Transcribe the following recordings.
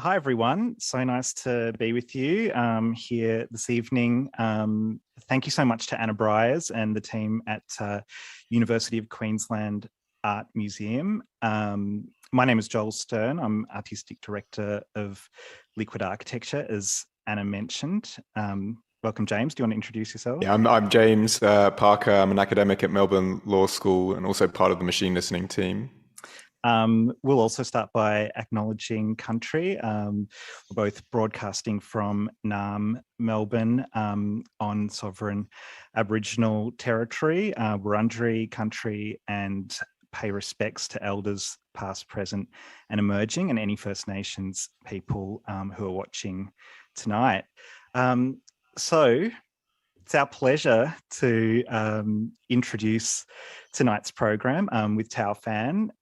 Hi, everyone. So nice to be with you here this evening. Thank you so much to Anna Briers and the team at University of Queensland Art Museum. My name is Joel Stern. I'm Artistic Director of Liquid Architecture, as Anna mentioned. Welcome, James. Do you want to introduce yourself? Yeah, I'm James Parker. I'm an academic at Melbourne Law School and also part of the machine listening team. We'll also start by acknowledging country. We're both broadcasting from Naarm, Melbourne, on sovereign Aboriginal territory, Wurundjeri country, and pay respects to elders past, present and emerging, and any First Nations people who are watching tonight. So it's our pleasure to introduce tonight's program with Tao Phan.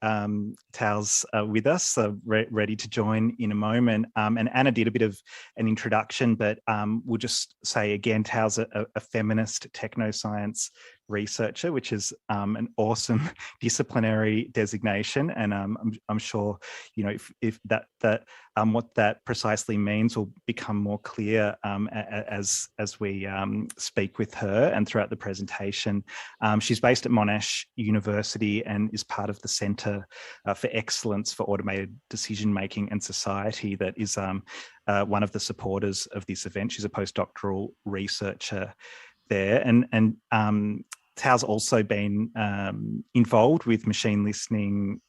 Tao's with us, ready to join in a moment. And Anna did a bit of an introduction, but we'll just say again, Tao's a feminist technoscience researcher, which is an awesome disciplinary designation. And I'm sure, you know, if that what that precisely means will become more clear as we speak with her and throughout the presentation. She's based at Monash University and is part of the Centre for Excellence for Automated Decision Making and Society that is one of the supporters of this event. She's a postdoctoral researcher there, and Tao's also been involved with machine listening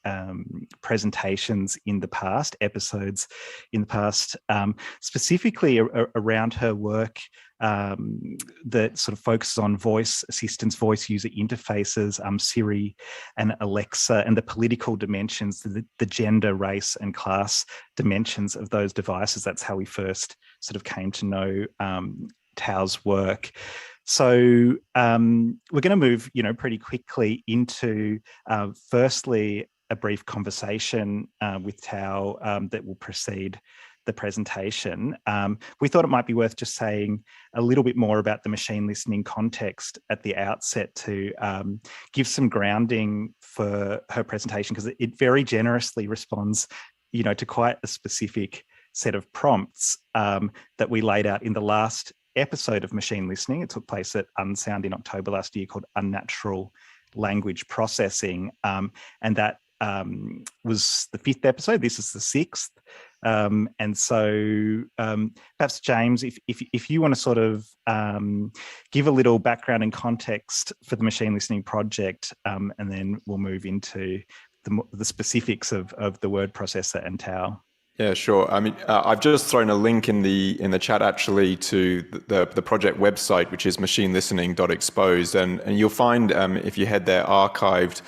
presentations in the past, episodes in the past, specifically around her work that sort of focuses on voice assistants, voice user interfaces, Siri and Alexa, and the political dimensions, the gender, race and class dimensions of those devices. That's how we first sort of came to know Tao's work. So we're going to move, you know, pretty quickly into firstly a brief conversation with Tao that will precede the presentation. We thought it might be worth just saying a little bit more about the machine listening context at the outset to give some grounding for her presentation, because it very generously responds, you know, to quite a specific set of prompts that we laid out in the last episode of machine listening. It took place at Unsound in October last year, called Unnatural Language Processing, and that was the 5th episode. This is the 6th, and so perhaps James, if you want to sort of give a little background and context for the machine listening project, and then we'll move into the specifics of the word processor and Tao. Yeah, sure. I mean, I've just thrown a link in the chat actually to the project website, which is machinelistening.exposed, and you'll find if you head there, archived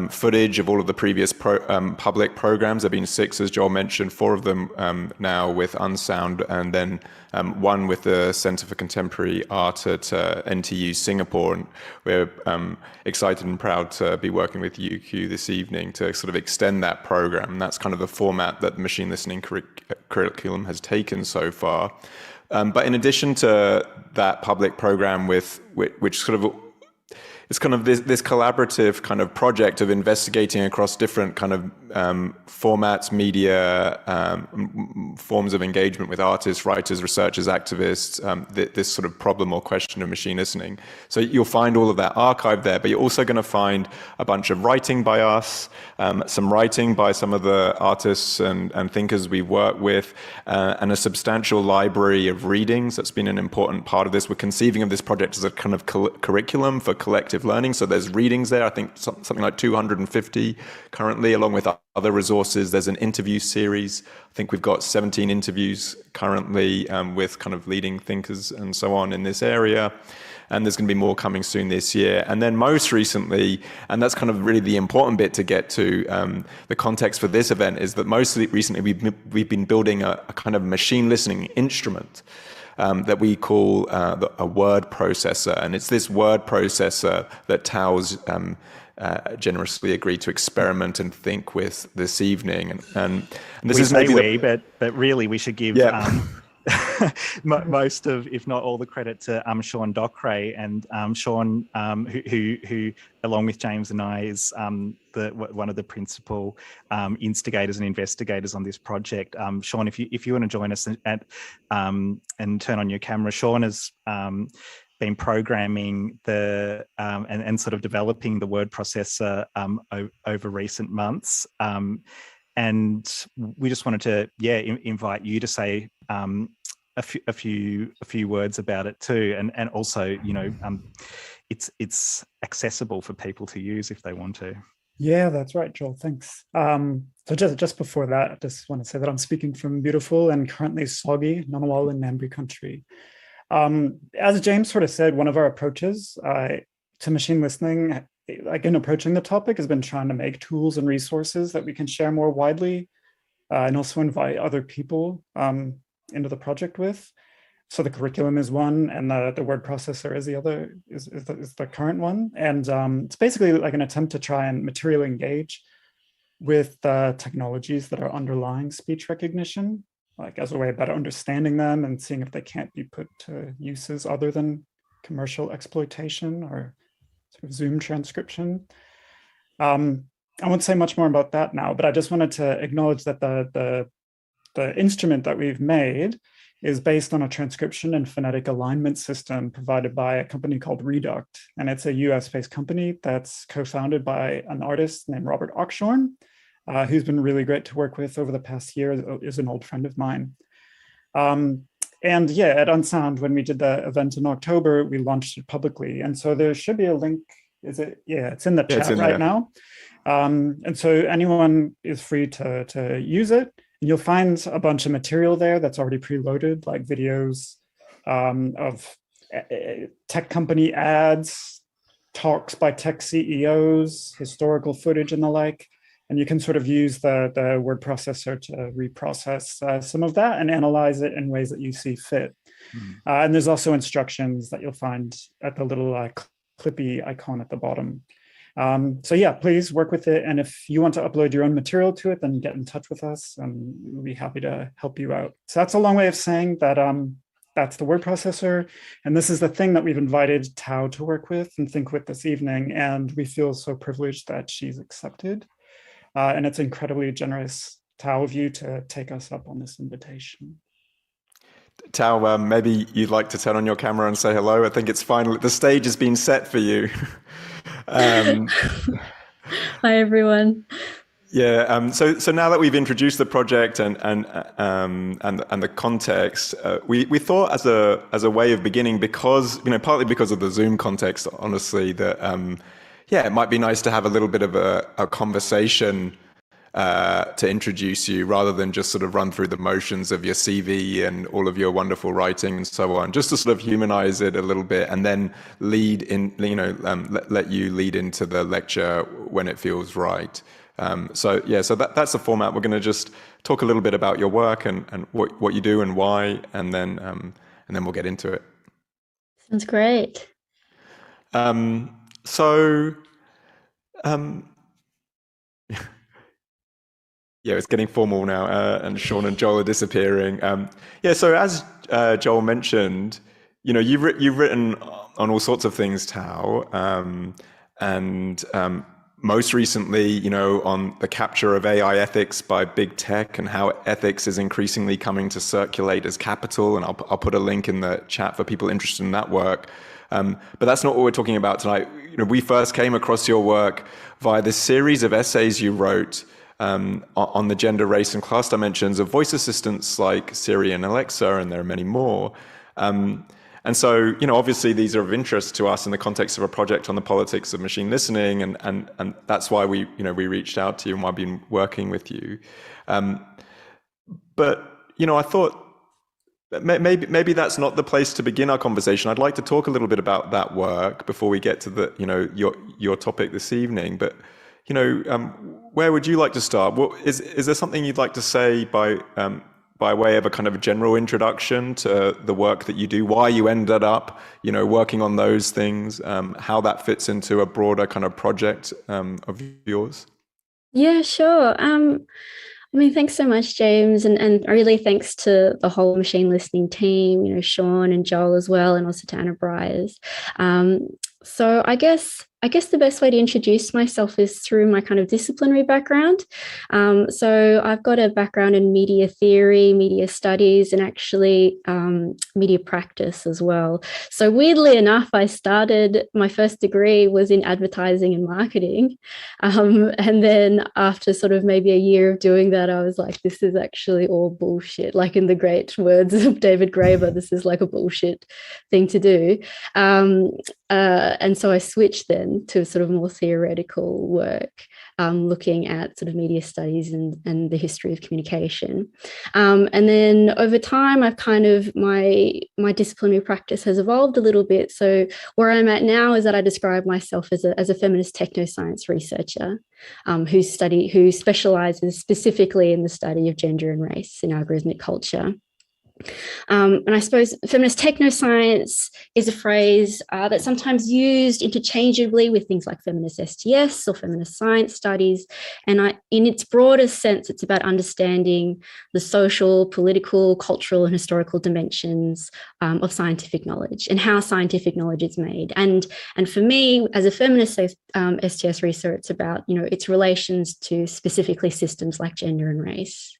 footage of all of the previous public programs. There have been 6, as Joel mentioned, 4 of them now with Unsound, and then 1 with the Centre for Contemporary Art at NTU Singapore. And we're excited and proud to be working with UQ this evening to sort of extend that program. And that's kind of the format that the machine listening curriculum has taken so far. But in addition to that public program, which sort of it's kind of this collaborative kind of project of investigating across different kind of formats, media, forms of engagement with artists, writers, researchers, activists, this sort of problem or question of machine listening. So you'll find all of that archived there, but you're also going to find a bunch of writing by us, some writing by some of the artists and thinkers we work with, and a substantial library of readings. That's been an important part of this. We're conceiving of this project as a kind of curriculum for collective learning. So there's readings there, I think something like 250 currently, along with other resources. There's an interview series. I think we've got 17 interviews currently with kind of leading thinkers and so on in this area. And there's going to be more coming soon this year. And then most recently, and that's kind of really the important bit to get to, the context for this event is that most recently we've been building a kind of machine listening instrument that we call a word processor. And it's this word processor that Tao's generously agreed to experiment and think with this evening. And this is maybe but really we should give most of, if not all, the credit to Sean Dockeray. And Sean, who along with James and I, is one of the principal instigators and investigators on this project. Sean, if you want to join us and turn on your camera, Sean has been programming and sort of developing the word processor over recent months. And we just wanted to, invite you to say a few words about it too, and also, it's accessible for people to use if they want to. Yeah, that's right, Joel. Thanks. So just before that, I just want to say that I'm speaking from beautiful and currently soggy Ngunnawal and Ngambri country. As James sort of said, one of our approaches to machine listening, like in approaching the topic, has been trying to make tools and resources that we can share more widely, and also invite other people into the project with. So the curriculum is one, and the word processor is the other, is the current one. And it's basically like an attempt to try and materially engage with the technologies that are underlying speech recognition, like as a way of better understanding them and seeing if they can't be put to uses other than commercial exploitation or sort of Zoom transcription. I won't say much more about that now, but I just wanted to acknowledge that the instrument that we've made is based on a transcription and phonetic alignment system provided by a company called Reduct. And it's a US-based company that's co-founded by an artist named Robert Oxshorn, who's been really great to work with over the past year, is an old friend of mine. And yeah, at Unsound, when we did the event in October, we launched it publicly. And so there should be a link. Is it? Yeah, it's in the chat right now. And so anyone is free to use it. And you'll find a bunch of material there that's already preloaded, like videos of tech company ads, talks by tech CEOs, historical footage and the like. And you can sort of use the word processor to reprocess some of that and analyze it in ways that you see fit. And there's also instructions that you'll find at the little clippy icon at the bottom. So yeah, please work with it. And if you want to upload your own material to it, then get in touch with us and we'll be happy to help you out. So that's a long way of saying that that's the word processor. And this is the thing that we've invited Tao to work with and think with this evening. And we feel so privileged that she's accepted. And it's incredibly generous, Tao, of you to take us up on this invitation. Tao, maybe you'd like to turn on your camera and say hello. I think it's finally, the stage has been set for you. Hi, everyone. Yeah. So now that we've introduced the project and the context, we thought as a way of beginning, because partly because of the Zoom context, honestly, that it might be nice to have a little bit of a conversation to introduce you, rather than just sort of run through the motions of your CV and all of your wonderful writing and so on, just to sort of humanize it a little bit and then lead in, let you lead into the lecture when it feels right. So that's the format. We're going to just talk a little bit about your work and what you do and why, and then we'll get into it. Sounds great. Yeah, it's getting formal now, and Sean and Joel are disappearing. So as Joel mentioned, you've written on all sorts of things, Tao, and most recently, on the capture of AI ethics by big tech and how ethics is increasingly coming to circulate as capital. And I'll put a link in the chat for people interested in that work. But that's not what we're talking about tonight. We first came across your work via this series of essays you wrote on the gender, race, and class dimensions of voice assistants like Siri and Alexa, and there are many more. And so, obviously these are of interest to us in the context of a project on the politics of machine listening, and that's why we reached out to you and why I've been working with you. But I thought maybe that's not the place to begin our conversation. I'd like to talk a little bit about that work before we get to the your topic this evening. But where would you like to start? Is there something you'd like to say by way of a kind of a general introduction to the work that you do, why you ended up, working on those things, how that fits into a broader kind of project of yours? Yeah, sure. I mean, thanks so much, James, and really thanks to the whole machine listening team, Sean and Joel as well, and also to Anna Bryars. So I guess the best way to introduce myself is through my kind of disciplinary background. So I've got a background in media theory, media studies, and actually media practice as well. So weirdly enough, my first degree was in advertising and marketing. And then after sort of maybe a year of doing that, I was like, this is actually all bullshit. Like in the great words of David Graeber, this is like a bullshit thing to do. And so I switched then to sort of more theoretical work, looking at sort of media studies and the history of communication. And then over time, I've kind of, my disciplinary practice has evolved a little bit. So where I'm at now is that I describe myself as a feminist technoscience researcher who specializes specifically in the study of gender and race in algorithmic culture. And I suppose feminist technoscience is a phrase that's sometimes used interchangeably with things like feminist STS or feminist science studies. And in its broadest sense, it's about understanding the social, political, cultural, and historical dimensions of scientific knowledge and how scientific knowledge is made. And for me, as a feminist STS researcher, it's about its relations to specifically systems like gender and race.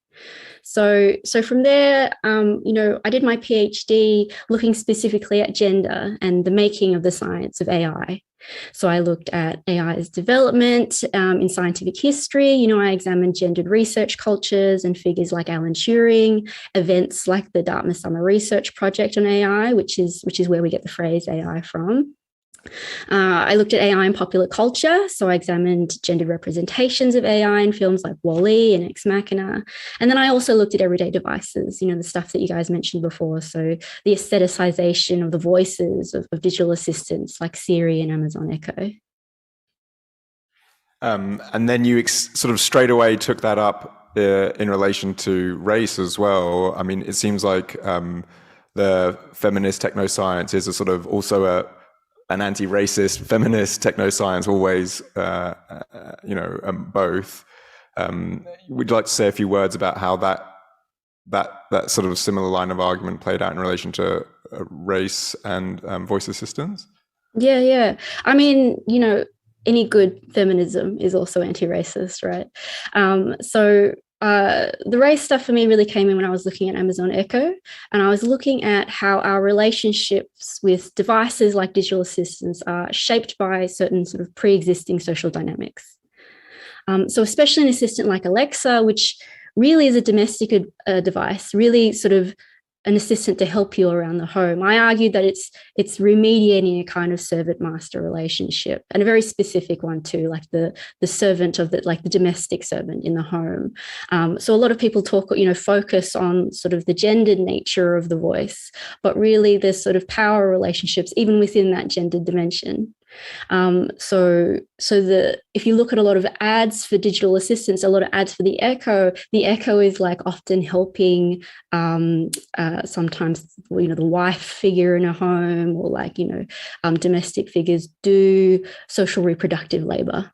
So from there, I did my PhD looking specifically at gender and the making of the science of AI. So I looked at AI's development in scientific history. I examined gendered research cultures and figures like Alan Turing, events like the Dartmouth Summer Research Project on AI, which is where we get the phrase AI from. I looked at AI in popular culture, so I examined gendered representations of AI in films like WALL-E and Ex Machina. And then I also looked at everyday devices, the stuff that you guys mentioned before. So the aestheticization of the voices of digital assistants like Siri and Amazon Echo. And then you sort of straight away took that up in relation to race as well. I mean, it seems like the feminist technoscience is a sort of also an anti-racist feminist technoscience, always, both. Would you like to say a few words about how that sort of similar line of argument played out in relation to race and voice assistance? Yeah. I mean, any good feminism is also anti-racist, right? The race stuff for me really came in when I was looking at Amazon Echo, and I was looking at how our relationships with devices like digital assistants are shaped by certain sort of pre-existing social dynamics. So especially an assistant like Alexa, which really is a domestic device, really sort of an assistant to help you around the home. I argue that it's remediating a kind of servant-master relationship, and a very specific one too, like the servant of the domestic servant in the home. So a lot of people focus on sort of the gendered nature of the voice, but really there's sort of power relationships even within that gendered dimension. If you look at a lot of ads for digital assistants, a lot of ads for the Echo is like often helping sometimes the wife figure in a home, or domestic figures do social reproductive labor.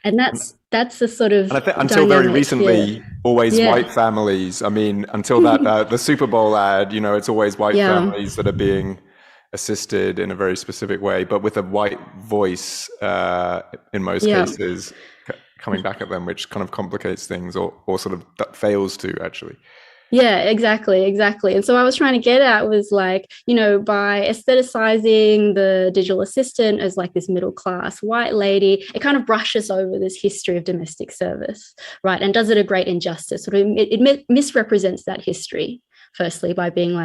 And that's the sort of, and I think until very recently, always white families. I mean, until that the Super Bowl ad, it's always white families that are being assisted in a very specific way, but with a white voice in most cases coming back at them, which kind of complicates things, or sort of that fails to actually. Yeah, exactly. And so what I was trying to get at was by aestheticizing the digital assistant as like this middle class white lady, it kind of brushes over this history of domestic service, right? And does it a great injustice. Sort of it misrepresents that history, firstly, by being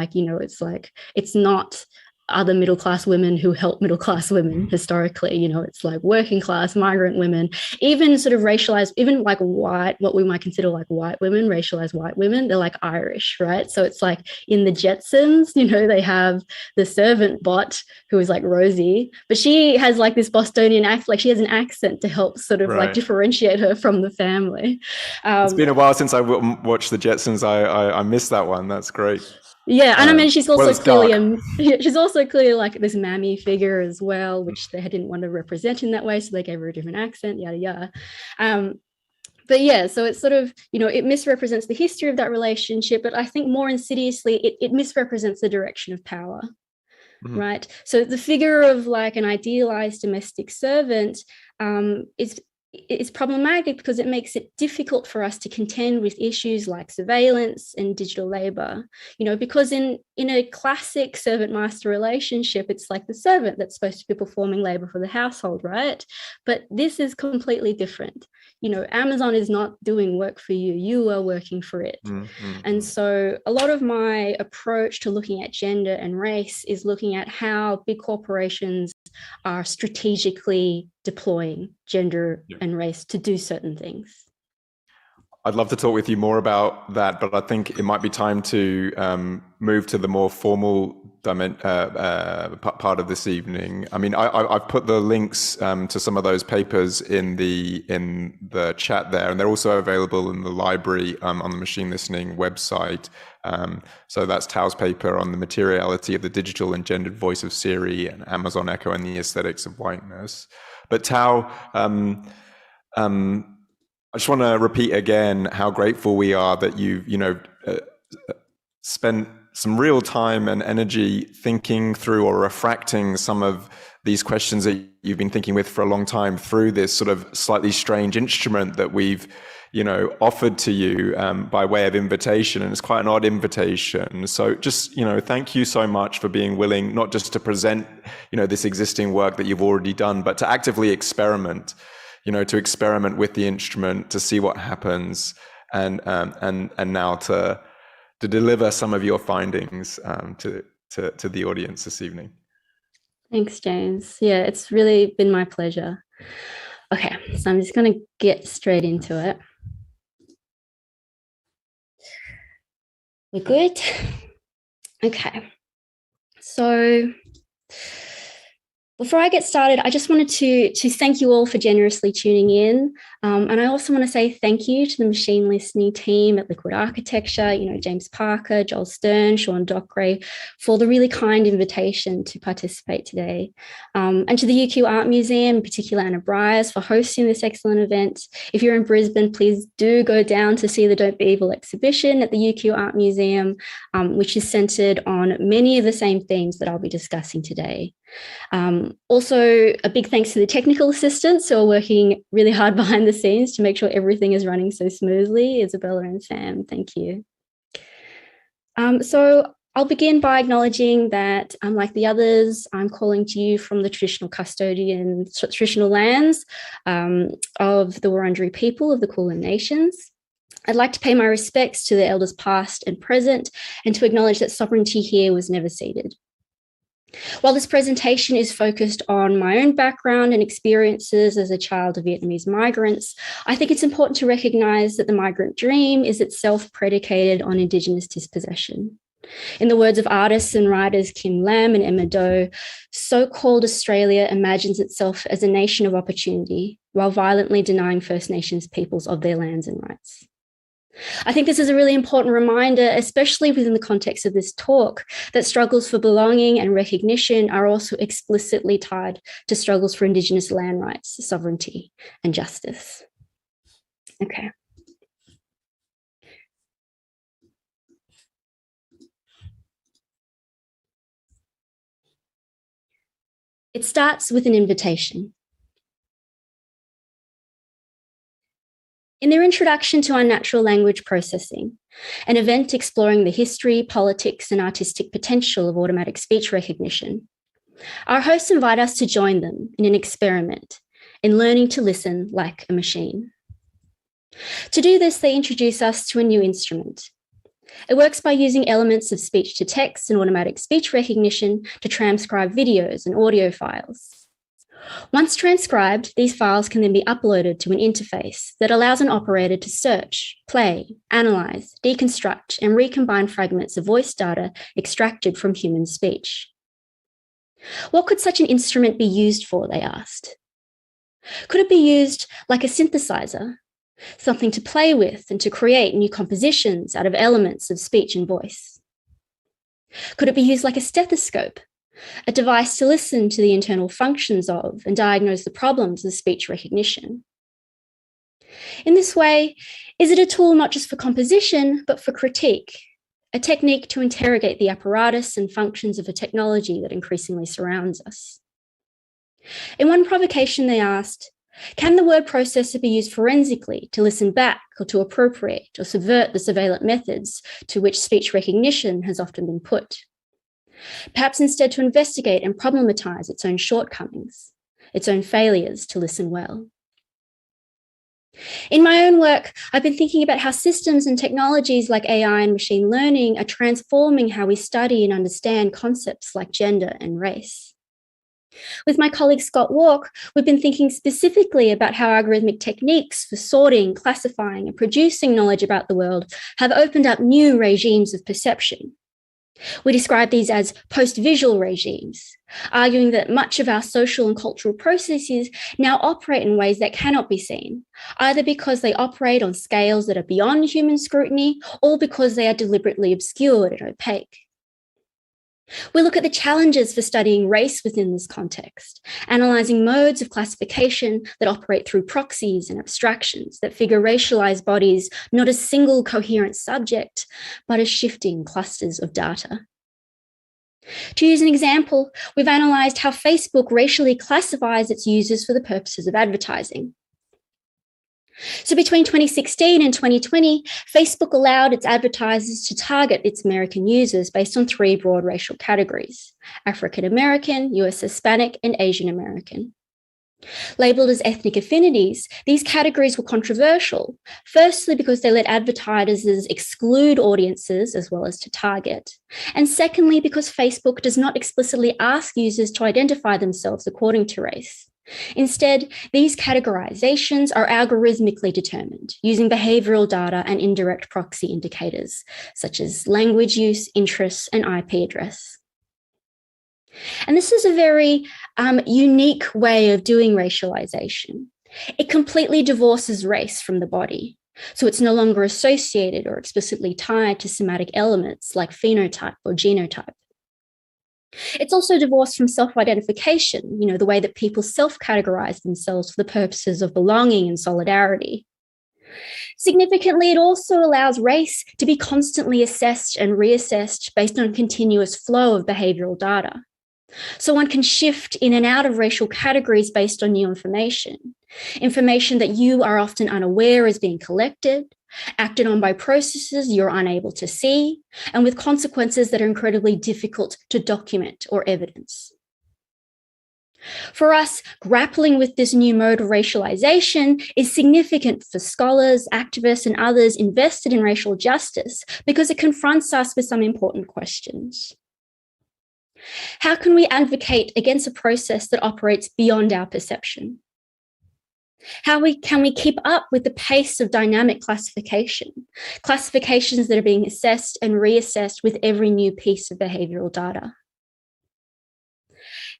it's not other middle-class women who help middle-class women historically, it's like working class, migrant women, even sort of racialized, even like white, what we might consider like white women, racialized white women, they're like Irish, right? So it's like in the Jetsons, they have the servant bot who is like Rosie, but she has like this Bostonian accent, like she has an accent to help sort of like differentiate her from the family. It's been a while since I watched the Jetsons. I missed that one. That's great. Yeah, and I mean, she's also clearly like this mammy figure as well, which they didn't want to represent in that way, so they gave her a different accent, yada yada. But yeah, so it's sort of, it misrepresents the history of that relationship, but I think more insidiously, it misrepresents the direction of power. Mm-hmm. Right. So the figure of like an idealized domestic servant is problematic because it makes it difficult for us to contend with issues like surveillance and digital labor, because in a classic servant master relationship, it's like the servant that's supposed to be performing labor for the household, right? But this is completely different. Amazon is not doing work for you. You are working for it. Mm-hmm. And so a lot of my approach to looking at gender and race is looking at how big corporations are strategically deploying gender and race to do certain things. I'd love to talk with you more about that, but I think it might be time to move to the more formal part of this evening. I mean, I've put the links to some of those papers in the chat there, and they're also available in the library on the Machine Listening website. So that's Tao's paper on the materiality of the digital and gendered voice of Siri and Amazon Echo and the aesthetics of whiteness. But Tao, I just want to repeat again how grateful we are that you've, spent some real time and energy thinking through or refracting some of these questions that you've been thinking with for a long time through this sort of slightly strange instrument that we've, offered to you by way of invitation. And it's quite an odd invitation. So just, thank you so much for being willing not just to present, this existing work that you've already done, but to actively experiment. To experiment with the instrument, to see what happens, and now to deliver some of your findings to the audience this evening. Thanks, James. Yeah, it's really been my pleasure. Okay, so I'm just going to get straight into it. We're good? Okay. So before I get started, I just wanted to thank you all for generously tuning in. And I also want to say thank you to the Machine Listening team at Liquid Architecture, James Parker, Joel Stern, Sean Dockeray, for the really kind invitation to participate today. And to the UQ Art Museum, in particular Anna Bryars, for hosting this excellent event. If you're in Brisbane, please do go down to see the Don't Be Evil exhibition at the UQ Art Museum, which is centered on many of the same themes that I'll be discussing today. Also, a big thanks to the technical assistants who are working really hard behind the scenes to make sure everything is running so smoothly. Isabella and Sam, thank you. So I'll begin by acknowledging that, unlike the others, I'm calling to you from the traditional traditional lands of the Wurundjeri people of the Kulin Nations. I'd like to pay my respects to the elders past and present, and to acknowledge that sovereignty here was never ceded. While this presentation is focused on my own background and experiences as a child of Vietnamese migrants, I think it's important to recognise that the migrant dream is itself predicated on Indigenous dispossession. In the words of artists and writers Kim Lam and Emma Doe, so-called Australia imagines itself as a nation of opportunity while violently denying First Nations peoples of their lands and rights. I think this is a really important reminder, especially within the context of this talk, that struggles for belonging and recognition are also explicitly tied to struggles for Indigenous land rights, sovereignty, and justice. Okay. It starts with an invitation. In their introduction to Unnatural Language Processing, an event exploring the history, politics, and artistic potential of automatic speech recognition, our hosts invite us to join them in an experiment in learning to listen like a machine. To do this, they introduce us to a new instrument. It works by using elements of speech-to-text and automatic speech recognition to transcribe videos and audio files. Once transcribed, these files can then be uploaded to an interface that allows an operator to search, play, analyze, deconstruct, and recombine fragments of voice data extracted from human speech. What could such an instrument be used for, they asked. Could it be used like a synthesizer, something to play with and to create new compositions out of elements of speech and voice? Could it be used like a stethoscope, a device to listen to the internal functions of and diagnose the problems of speech recognition? In this way, is it a tool not just for composition, but for critique, a technique to interrogate the apparatus and functions of a technology that increasingly surrounds us? In one provocation, they asked, can the word processor be used forensically to listen back or to appropriate or subvert the surveillance methods to which speech recognition has often been put? Perhaps instead to investigate and problematize its own shortcomings, its own failures to listen well. In my own work, I've been thinking about how systems and technologies like AI and machine learning are transforming how we study and understand concepts like gender and race. With my colleague Scott Walk, we've been thinking specifically about how algorithmic techniques for sorting, classifying, and producing knowledge about the world have opened up new regimes of perception. We describe these as post-visual regimes, arguing that much of our social and cultural processes now operate in ways that cannot be seen, either because they operate on scales that are beyond human scrutiny or because they are deliberately obscured and opaque. We look at the challenges for studying race within this context, analysing modes of classification that operate through proxies and abstractions that figure racialised bodies not as single coherent subject, but as shifting clusters of data. To use an example, we've analysed how Facebook racially classifies its users for the purposes of advertising. So between 2016 and 2020, Facebook allowed its advertisers to target its American users based on 3 broad racial categories: African American, US Hispanic, and Asian American. Labelled as ethnic affinities, these categories were controversial, firstly because they let advertisers exclude audiences as well as to target, and secondly because Facebook does not explicitly ask users to identify themselves according to race. Instead, these categorizations are algorithmically determined using behavioral data and indirect proxy indicators, such as language use, interests, and IP address. And this is a very unique way of doing racialization. It completely divorces race from the body. So it's no longer associated or explicitly tied to somatic elements like phenotype or genotype. It's also divorced from self-identification, the way that people self-categorize themselves for the purposes of belonging and solidarity. Significantly, it also allows race to be constantly assessed and reassessed based on a continuous flow of behavioral data. So one can shift in and out of racial categories based on new information that you are often unaware is being collected, acted on by processes you're unable to see, and with consequences that are incredibly difficult to document or evidence. For us, grappling with this new mode of racialization is significant for scholars, activists, and others invested in racial justice because it confronts us with some important questions. How can we advocate against a process that operates beyond our perception? How can we keep up with the pace of dynamic classifications that are being assessed and reassessed with every new piece of behavioral data?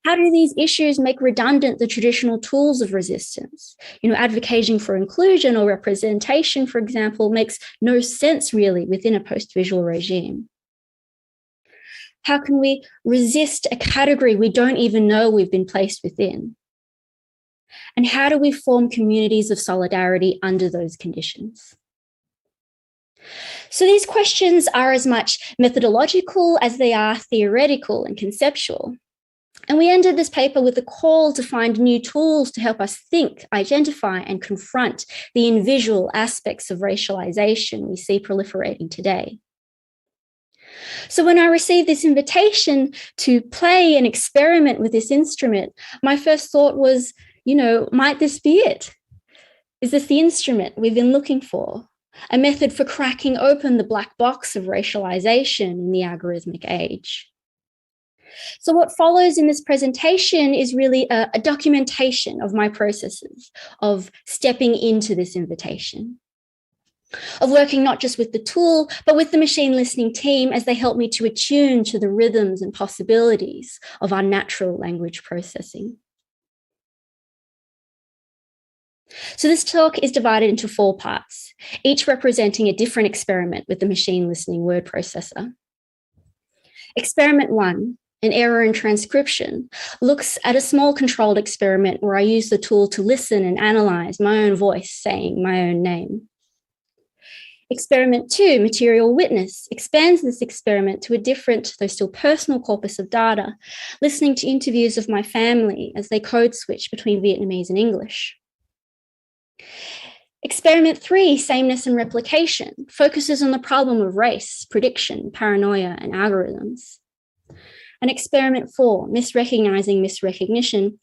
How do these issues make redundant the traditional tools of resistance? Advocating for inclusion or representation, for example, makes no sense really within a post-visual regime. How can we resist a category we don't even know we've been placed within? And how do we form communities of solidarity under those conditions? So these questions are as much methodological as they are theoretical and conceptual. And we ended this paper with a call to find new tools to help us think, identify, and confront the invisual aspects of racialization we see proliferating today. So when I received this invitation to play and experiment with this instrument, my first thought was, might this be it? Is this the instrument we've been looking for? A method for cracking open the black box of racialization in the algorithmic age? So what follows in this presentation is really a documentation of my processes of stepping into this invitation, of working not just with the tool, but with the machine listening team as they help me to attune to the rhythms and possibilities of our natural language processing. So this talk is divided into 4 parts, each representing a different experiment with the machine listening word processor. Experiment 1, an error in transcription, looks at a small controlled experiment where I use the tool to listen and analyze my own voice saying my own name. Experiment 2, material witness, expands this experiment to a different, though still personal corpus of data, listening to interviews of my family as they code switch between Vietnamese and English. Experiment 3, sameness and replication, focuses on the problem of race, prediction, paranoia, and algorithms. And experiment 4, misrecognizing misrecognition,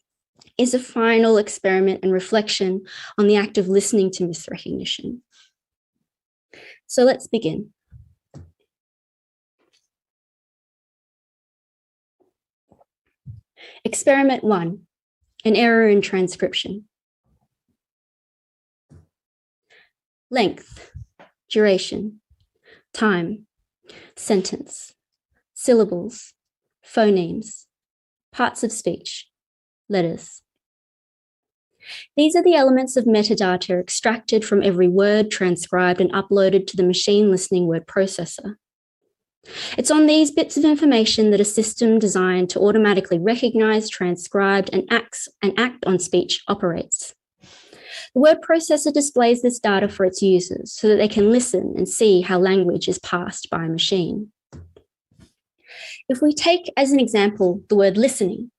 is a final experiment and reflection on the act of listening to misrecognition. So let's begin. Experiment 1, an error in transcription. Length, duration, time, sentence, syllables, phonemes, parts of speech, letters. These are the elements of metadata extracted from every word transcribed and uploaded to the machine listening word processor. It's on these bits of information that a system designed to automatically recognize, transcribe, and act on speech operates. The word processor displays this data for its users so that they can listen and see how language is passed by a machine. If we take as an example the word listening,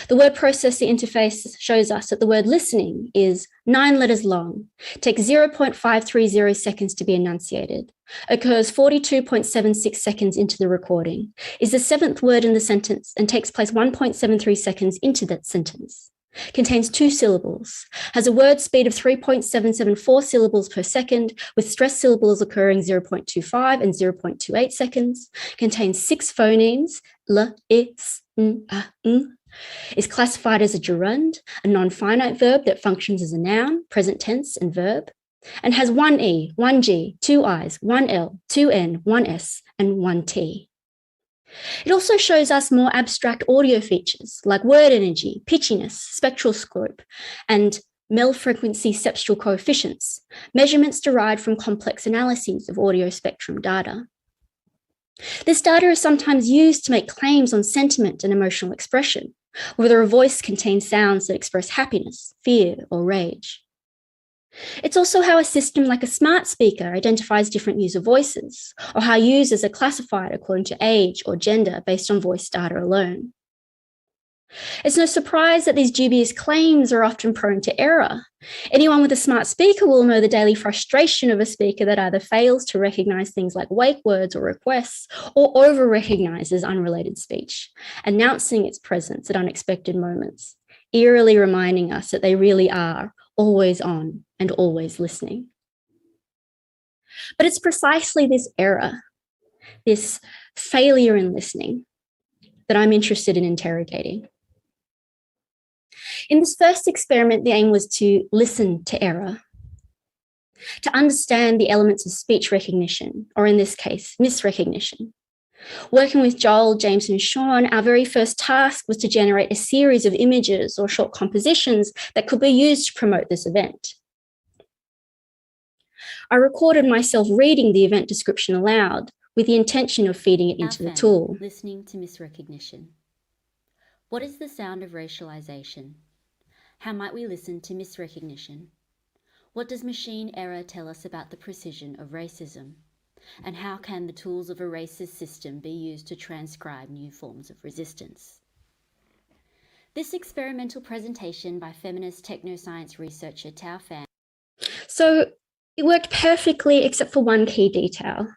the word processor interface shows us that the word listening is 9 letters long, takes 0.530 seconds to be enunciated, occurs 42.76 seconds into the recording, is the 7th word in the sentence and takes place 1.73 seconds into that sentence, contains 2 syllables, has a word speed of 3.774 syllables per second, with stressed syllables occurring 0.25 and 0.28 seconds, contains 6 phonemes, l, I, s, n, a, n, is classified as a gerund, a non-finite verb that functions as a noun, present tense, and verb, and has 1 E, 1 G, 2 I's, 1 L, 2 N, 1 S, and 1 T. It also shows us more abstract audio features like word energy, pitchiness, spectral scope, and Mel frequency sepstral coefficients, measurements derived from complex analyses of audio spectrum data. This data is sometimes used to make claims on sentiment and emotional expression, whether a voice contains sounds that express happiness, fear, or rage. It's also how a system like a smart speaker identifies different user voices, or how users are classified according to age or gender based on voice data alone. It's no surprise that these dubious claims are often prone to error. Anyone with a smart speaker will know the daily frustration of a speaker that either fails to recognize things like wake words or requests, or over-recognizes unrelated speech, announcing its presence at unexpected moments, eerily reminding us that they really are always on and always listening. But it's precisely this error, this failure in listening, that I'm interested in interrogating. In this first experiment, the aim was to listen to error, to understand the elements of speech recognition, or in this case, misrecognition. Working with Joel, James, and Sean, our very first task was to generate a series of images or short compositions that could be used to promote this event. I recorded myself reading the event description aloud with the intention of feeding it into the tool. Listening to misrecognition. What is the sound of racialization? How might we listen to misrecognition? What does machine error tell us about the precision of racism? And how can the tools of a racist system be used to transcribe new forms of resistance? This experimental presentation by feminist technoscience researcher Tao Fan. So it worked perfectly except for one key detail.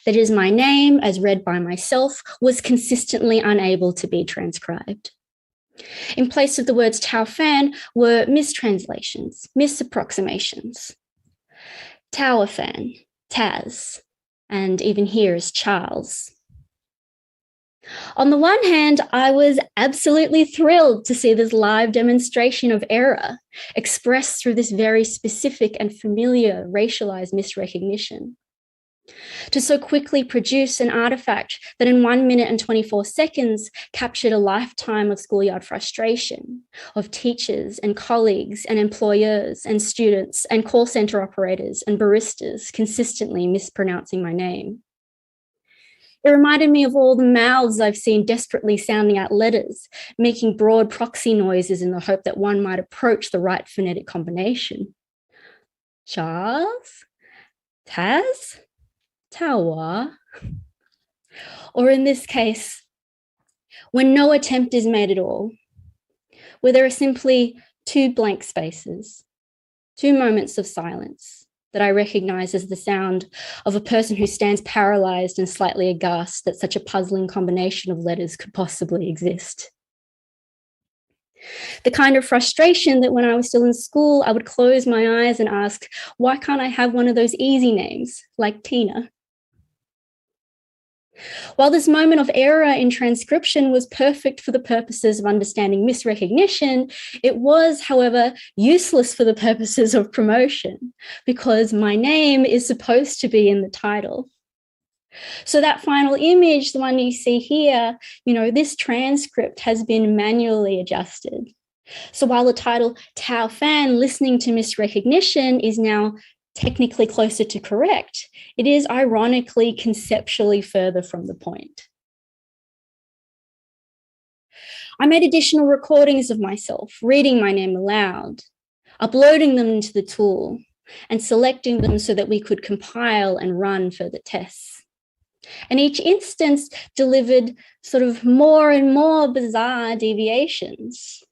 That is, my name, as read by myself, was consistently unable to be transcribed. In place of the words Tao Fan were mistranslations, misapproximations. Tower Fan, Taz, and even here is Charles. On the one hand, I was absolutely thrilled to see this live demonstration of error expressed through this very specific and familiar racialized misrecognition. To so quickly produce an artifact that in 1 minute and 24 seconds captured a lifetime of schoolyard frustration, of teachers and colleagues and employers and students and call center operators and baristas consistently mispronouncing my name. It reminded me of all the mouths I've seen desperately sounding out letters, making broad proxy noises in the hope that one might approach the right phonetic combination. Charles, Taz, Tawa. Or in this case, when no attempt is made at all, where there are simply two blank spaces, two moments of silence that I recognize as the sound of a person who stands paralyzed and slightly aghast that such a puzzling combination of letters could possibly exist. The kind of frustration that when I was still in school, I would close my eyes and ask, why can't I have one of those easy names like Tina? While this moment of error in transcription was perfect for the purposes of understanding misrecognition, it was, however, useless for the purposes of promotion because my name is supposed to be in the title. So that final image, the one you see here, this transcript has been manually adjusted. So while the title Tao Fan, Listening to Misrecognition, is now technically closer to correct, it is ironically conceptually further from the point. I made additional recordings of myself, reading my name aloud, uploading them into the tool, and selecting them so that we could compile and run further tests. And each instance delivered sort of more and more bizarre deviations.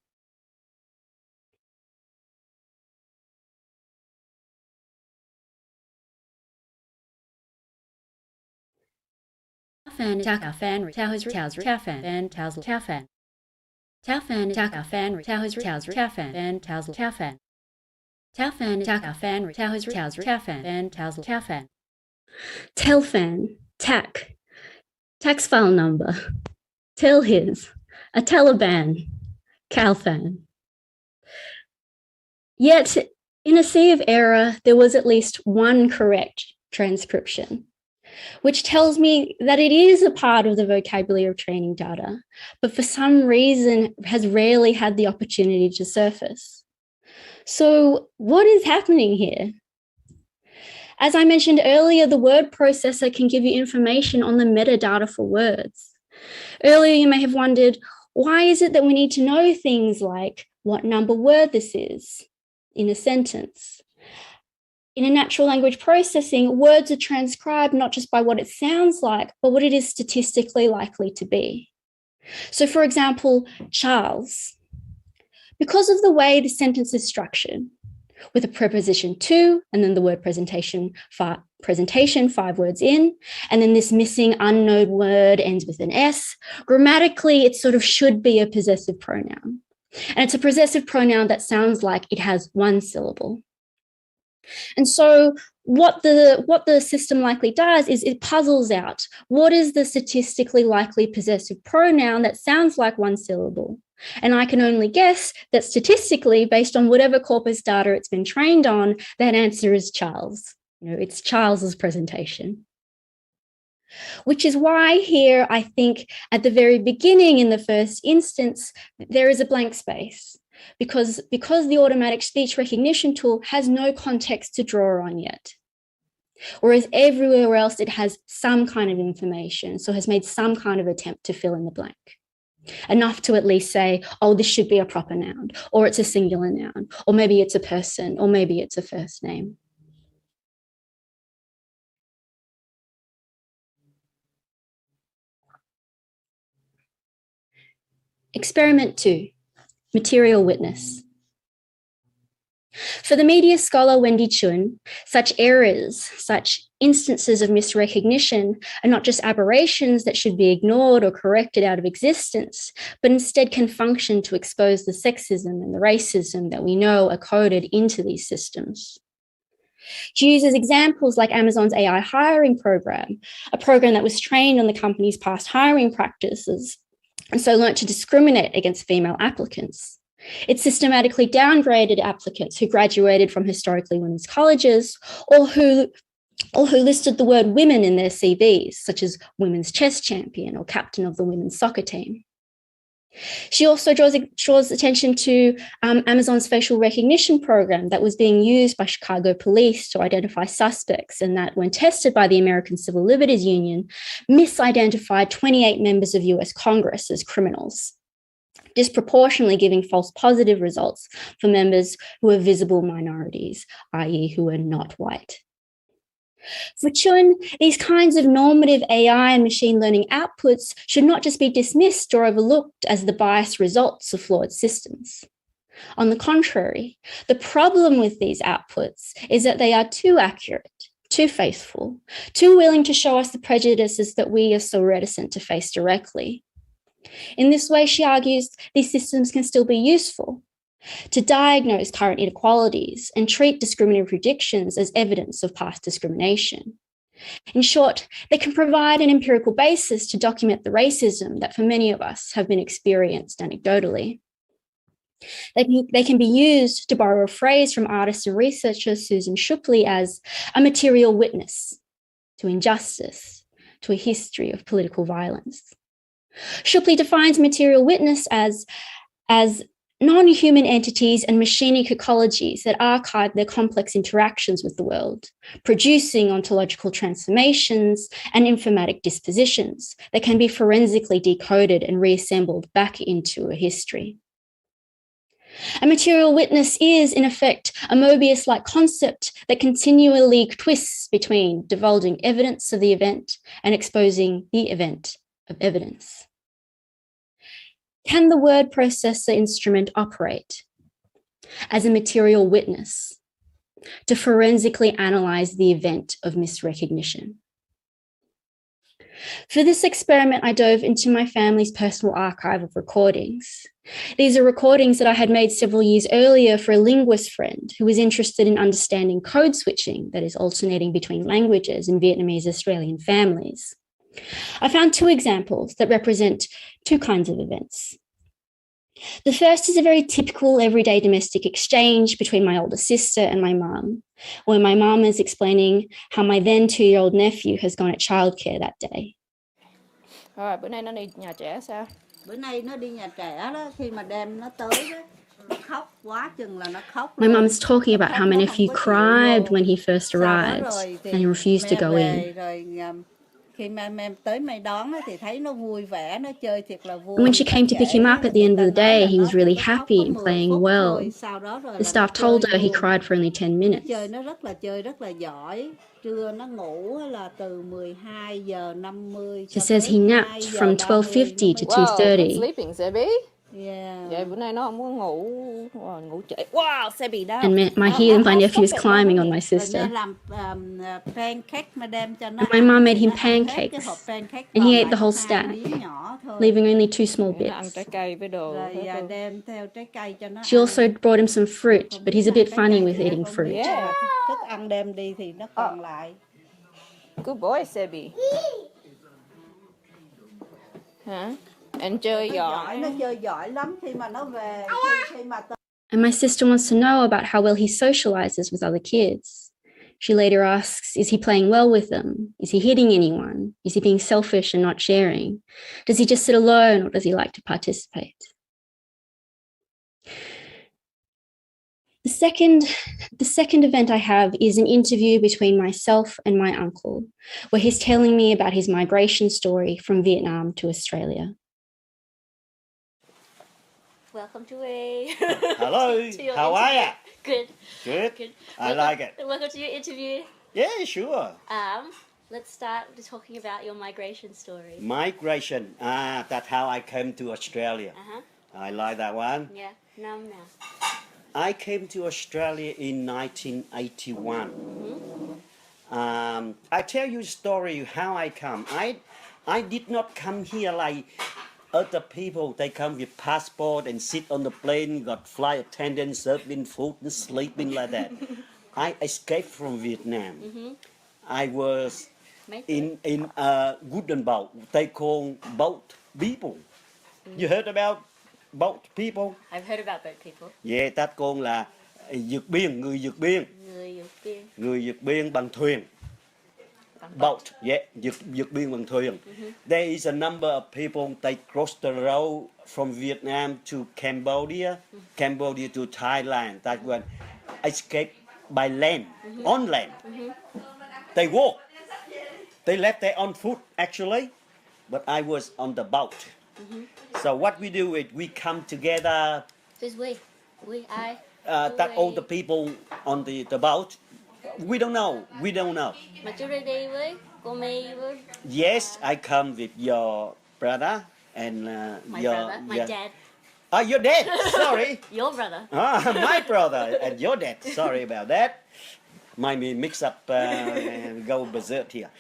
Fan Tao Fan Tao has Tao Fan Tao Tao Fan Tao Fan Tao Fan Tao has Tao Fan Tao Tao Fan Tao Fan Tao Fan Tao has Tao Fan Tao Tao Fan Telfan, tax file number, tell his, a Taliban, Calfan. Yet in a sea of error, there was at least one correct transcription, which tells me that it is a part of the vocabulary of training data, but for some reason has rarely had the opportunity to surface. So what is happening here? As I mentioned earlier, the word processor can give you information on the metadata for words. Earlier, you may have wondered, why is it that we need to know things like what number word this is in a sentence? In a natural language processing, words are transcribed not just by what it sounds like, but what it is statistically likely to be. So for example, Charles. Because of the way the sentence is structured, with a preposition to, and then the word presentation, 5 words in, and then this missing unknown word ends with an S, grammatically, it sort of should be a possessive pronoun. And it's a possessive pronoun that sounds like it has one syllable. And so what the system likely does is it puzzles out what is the statistically likely possessive pronoun that sounds like one syllable. And I can only guess that statistically, based on whatever corpus data it's been trained on, that answer is Charles. It's Charles's presentation. Which is why here, I think at the very beginning in the first instance, there is a blank space. Because the automatic speech recognition tool has no context to draw on yet. Whereas everywhere else, it has some kind of information, so has made some kind of attempt to fill in the blank. Enough to at least say, oh, this should be a proper noun, or it's a singular noun, or maybe it's a person, or maybe it's a first name. Experiment 2. Material witness. For the media scholar Wendy Chun, such errors, such instances of misrecognition are not just aberrations that should be ignored or corrected out of existence, but instead can function to expose the sexism and the racism that we know are coded into these systems. She uses examples like Amazon's AI hiring program, a program that was trained on the company's past hiring practices, and so learnt to discriminate against female applicants. It systematically downgraded applicants who graduated from historically women's colleges or who listed the word women in their CVs, such as women's chess champion or captain of the women's soccer team. She also draws attention to Amazon's facial recognition program that was being used by Chicago police to identify suspects, and that, when tested by the American Civil Liberties Union, misidentified 28 members of US Congress as criminals, disproportionately giving false positive results for members who are visible minorities, i.e. who are not white. For Chun, these kinds of normative AI and machine learning outputs should not just be dismissed or overlooked as the biased results of flawed systems. On the contrary, the problem with these outputs is that they are too accurate, too faithful, too willing to show us the prejudices that we are so reticent to face directly. In this way, she argues, these systems can still be useful to diagnose current inequalities and treat discriminatory predictions as evidence of past discrimination. In short, they can provide an empirical basis to document the racism that for many of us have been experienced anecdotally. They can be used, to borrow a phrase from artist and researcher Susan Shupley, as a material witness to injustice, to a history of political violence. Shupley defines material witness as non-human entities and machinic ecologies that archive their complex interactions with the world, producing ontological transformations and informatic dispositions that can be forensically decoded and reassembled back into a history. A material witness is, in effect, a Mobius-like concept that continually twists between divulging evidence of the event and exposing the event of evidence. Can the word processor instrument operate as a material witness to forensically analyze the event of misrecognition? For this experiment, I dove into my family's personal archive of recordings. These are recordings that I had made several years earlier for a linguist friend who was interested in understanding code switching, that is, alternating between languages in Vietnamese Australian families. I found two examples that represent two kinds of events. The first is a very typical everyday domestic exchange between my older sister and my mum, where my mum is explaining how my then 2-year-old nephew has gone at childcare that day. Rồi, bữa nay nó đi nhà trẻ sao? Bữa nay nó đi nhà trẻ đó, khi mà đem nó tới đó, nó khóc quá chừng là nó khóc. My mum's talking about how my nephew cried when he first arrived and he refused to go in. Khi mà em tới mày đón thì thấy nó vui vẻ, nó chơi thiệt là vui. And when she came to pick him up at the end of the day, he was really happy and playing well. The staff told her he cried for only 10 minutes. Chơi nó rất là giỏi. Trưa nó ngủ là từ 12 giờ 50. She says he napped from 12:50 to 2:30. Wow, sleeping, Sebi. Yeah. Vậy bữa nay nó không có ngủ trễ. Wow, Sebi đó. And my nephew is climbing on my sister. And my mum made him pancakes, and he ate the whole stack, leaving only 2 small Nó ăn bits. trái cây với đồ. She also brought him some fruit, but he's a bit funny with eating fruit. Yeah. Thức ăn đem đi thì nó còn lại. Good boy, Sebi. Hả? Anh chơi giỏi. Nó chơi giỏi lắm khi mà nó về. Khi mà And my sister wants to know about how well he socializes with other kids. She later asks, is he playing well with them? Is he hitting anyone? Is he being selfish and not sharing? Does he just sit alone, or does he like to participate? The second event I have is an interview between myself and my uncle, where he's telling me about his migration story from Vietnam to Australia. Welcome to A. Hello, how are you? Good. Good. I like it. Welcome to your interview. Yeah, sure. Let's start with talking about your migration story. Migration. That's how I came to Australia. I like that one. Yeah, now. I came to Australia in 1981. I tell you a story how I come. I did not come here like other people. They come with passport and sit on the plane, got flight attendants serving food and sleeping like that. I escaped from Vietnam. I was in a wooden boat. They call boat people. You heard about boat people? I've heard about boat people. Yeah, that con là vượt biên, người vượt biên. Người vượt biên bằng thuyền. boat, yeah, vượt biên bằng thuyền. There is a number of people, they cross the road from Vietnam to Cambodia, Cambodia to Thailand. That one escape by land, on land. They walk. They left there on foot, actually, but I was on the boat. So what we do is we come together. Who's we? We, I. That all the people on the boat, we don't know. Mà chú đi đi với cô My với Yes, I come with your brother and my your brother, my dad. Oh, your dad. Sorry. Your brother. My brother and your dad. Sorry about that. Might be mix up and go berserk here.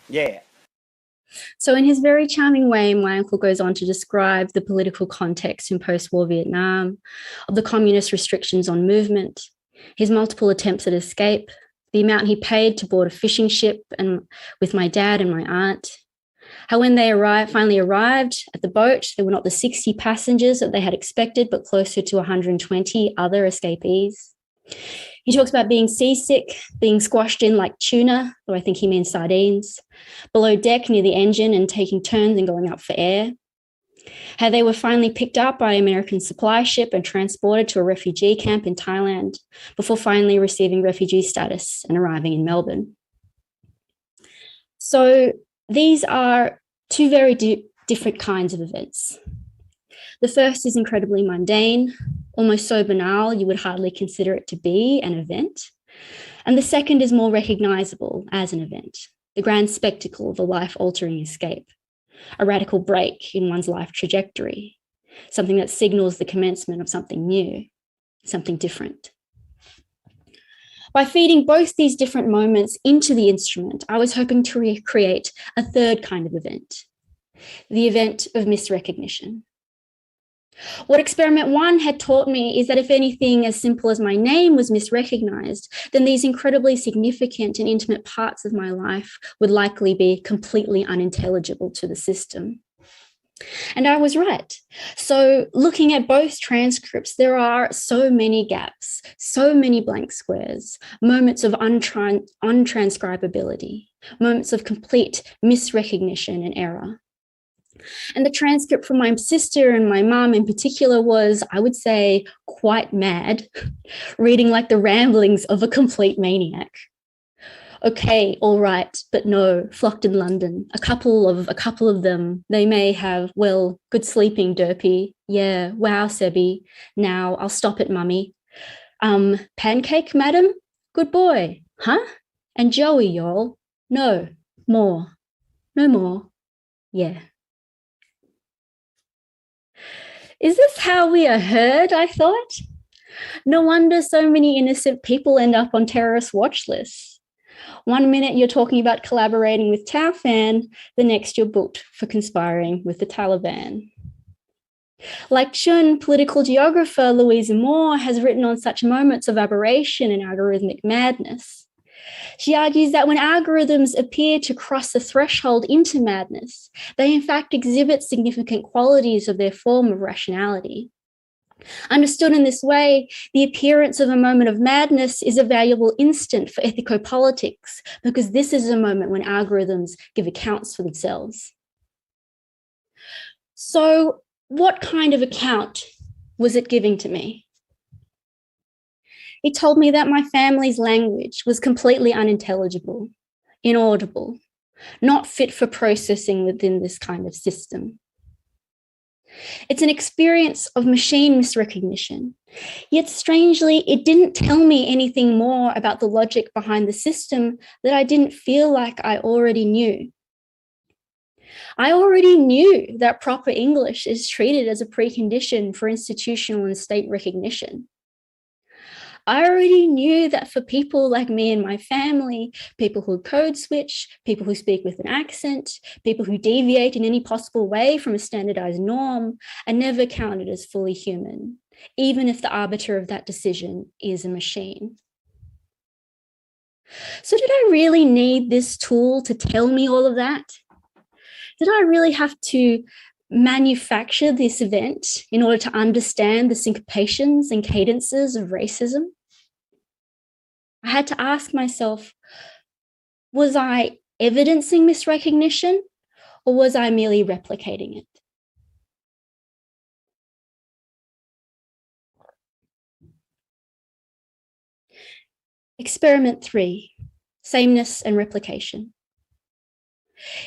Yeah. So in his very charming way, my uncle goes on to describe the political context in post-war Vietnam, of the communist restrictions on movement, his multiple attempts at escape, the amount he paid to board a fishing ship and with my dad and my aunt, how when they finally arrived at the boat, there were not the 60 passengers that they had expected, but closer to 120 other escapees. He talks about being seasick, being squashed in like tuna, though I think he means sardines, below deck near the engine and taking turns and going up for air. How they were finally picked up by an American supply ship and transported to a refugee camp in Thailand before finally receiving refugee status and arriving in Melbourne. So these are two very different kinds of events. The first is incredibly mundane, almost so banal you would hardly consider it to be an event. And the second is more recognizable as an event, the grand spectacle of a life-altering escape, a radical break in one's life trajectory, something that signals the commencement of something new, something different. By feeding both these different moments into the instrument, I was hoping to recreate a third kind of event, the event of misrecognition. What experiment one had taught me is that if anything as simple as my name was misrecognized, then these incredibly significant and intimate parts of my life would likely be completely unintelligible to the system. And I was right. So looking at both transcripts, there are so many gaps, so many blank squares, moments of untranscribability, moments of complete misrecognition and error. And the transcript from my sister and my mum in particular was, I would say, quite mad, reading like the ramblings of a complete maniac. Okay, all right, but no, flocked in London. A couple of them, they may have, well, good sleeping, Derpy. Yeah, wow, Sebby. Now I'll stop it, mummy. Pancake, madam? Good boy. Huh? And Joey, y'all? No, more. No more. Yeah. Is this how we are heard, I thought? No wonder so many innocent people end up on terrorist watch lists. One minute you're talking about collaborating with Tau Fan, the next you're booked for conspiring with the Taliban. Like Chun, political geographer Louisa Moore has written on such moments of aberration and algorithmic madness. She argues that when algorithms appear to cross the threshold into madness, they in fact exhibit significant qualities of their form of rationality. Understood in this way, the appearance of a moment of madness is a valuable instant for ethicopolitics, because this is a moment when algorithms give accounts for themselves. So, what kind of account was it giving to me? It told me that my family's language was completely unintelligible, inaudible, not fit for processing within this kind of system. It's an experience of machine misrecognition, yet strangely, it didn't tell me anything more about the logic behind the system that I didn't feel like I already knew. I already knew that proper English is treated as a precondition for institutional and state recognition. I already knew that for people like me and my family, people who code switch, people who speak with an accent, people who deviate in any possible way from a standardized norm are never counted as fully human, even if the arbiter of that decision is a machine. So did I really need this tool to tell me all of that? Did I really have to manufacture this event in order to understand the syncopations and cadences of racism? I had to ask myself, Was I evidencing misrecognition, or was I merely replicating it? Experiment 3, sameness and replication.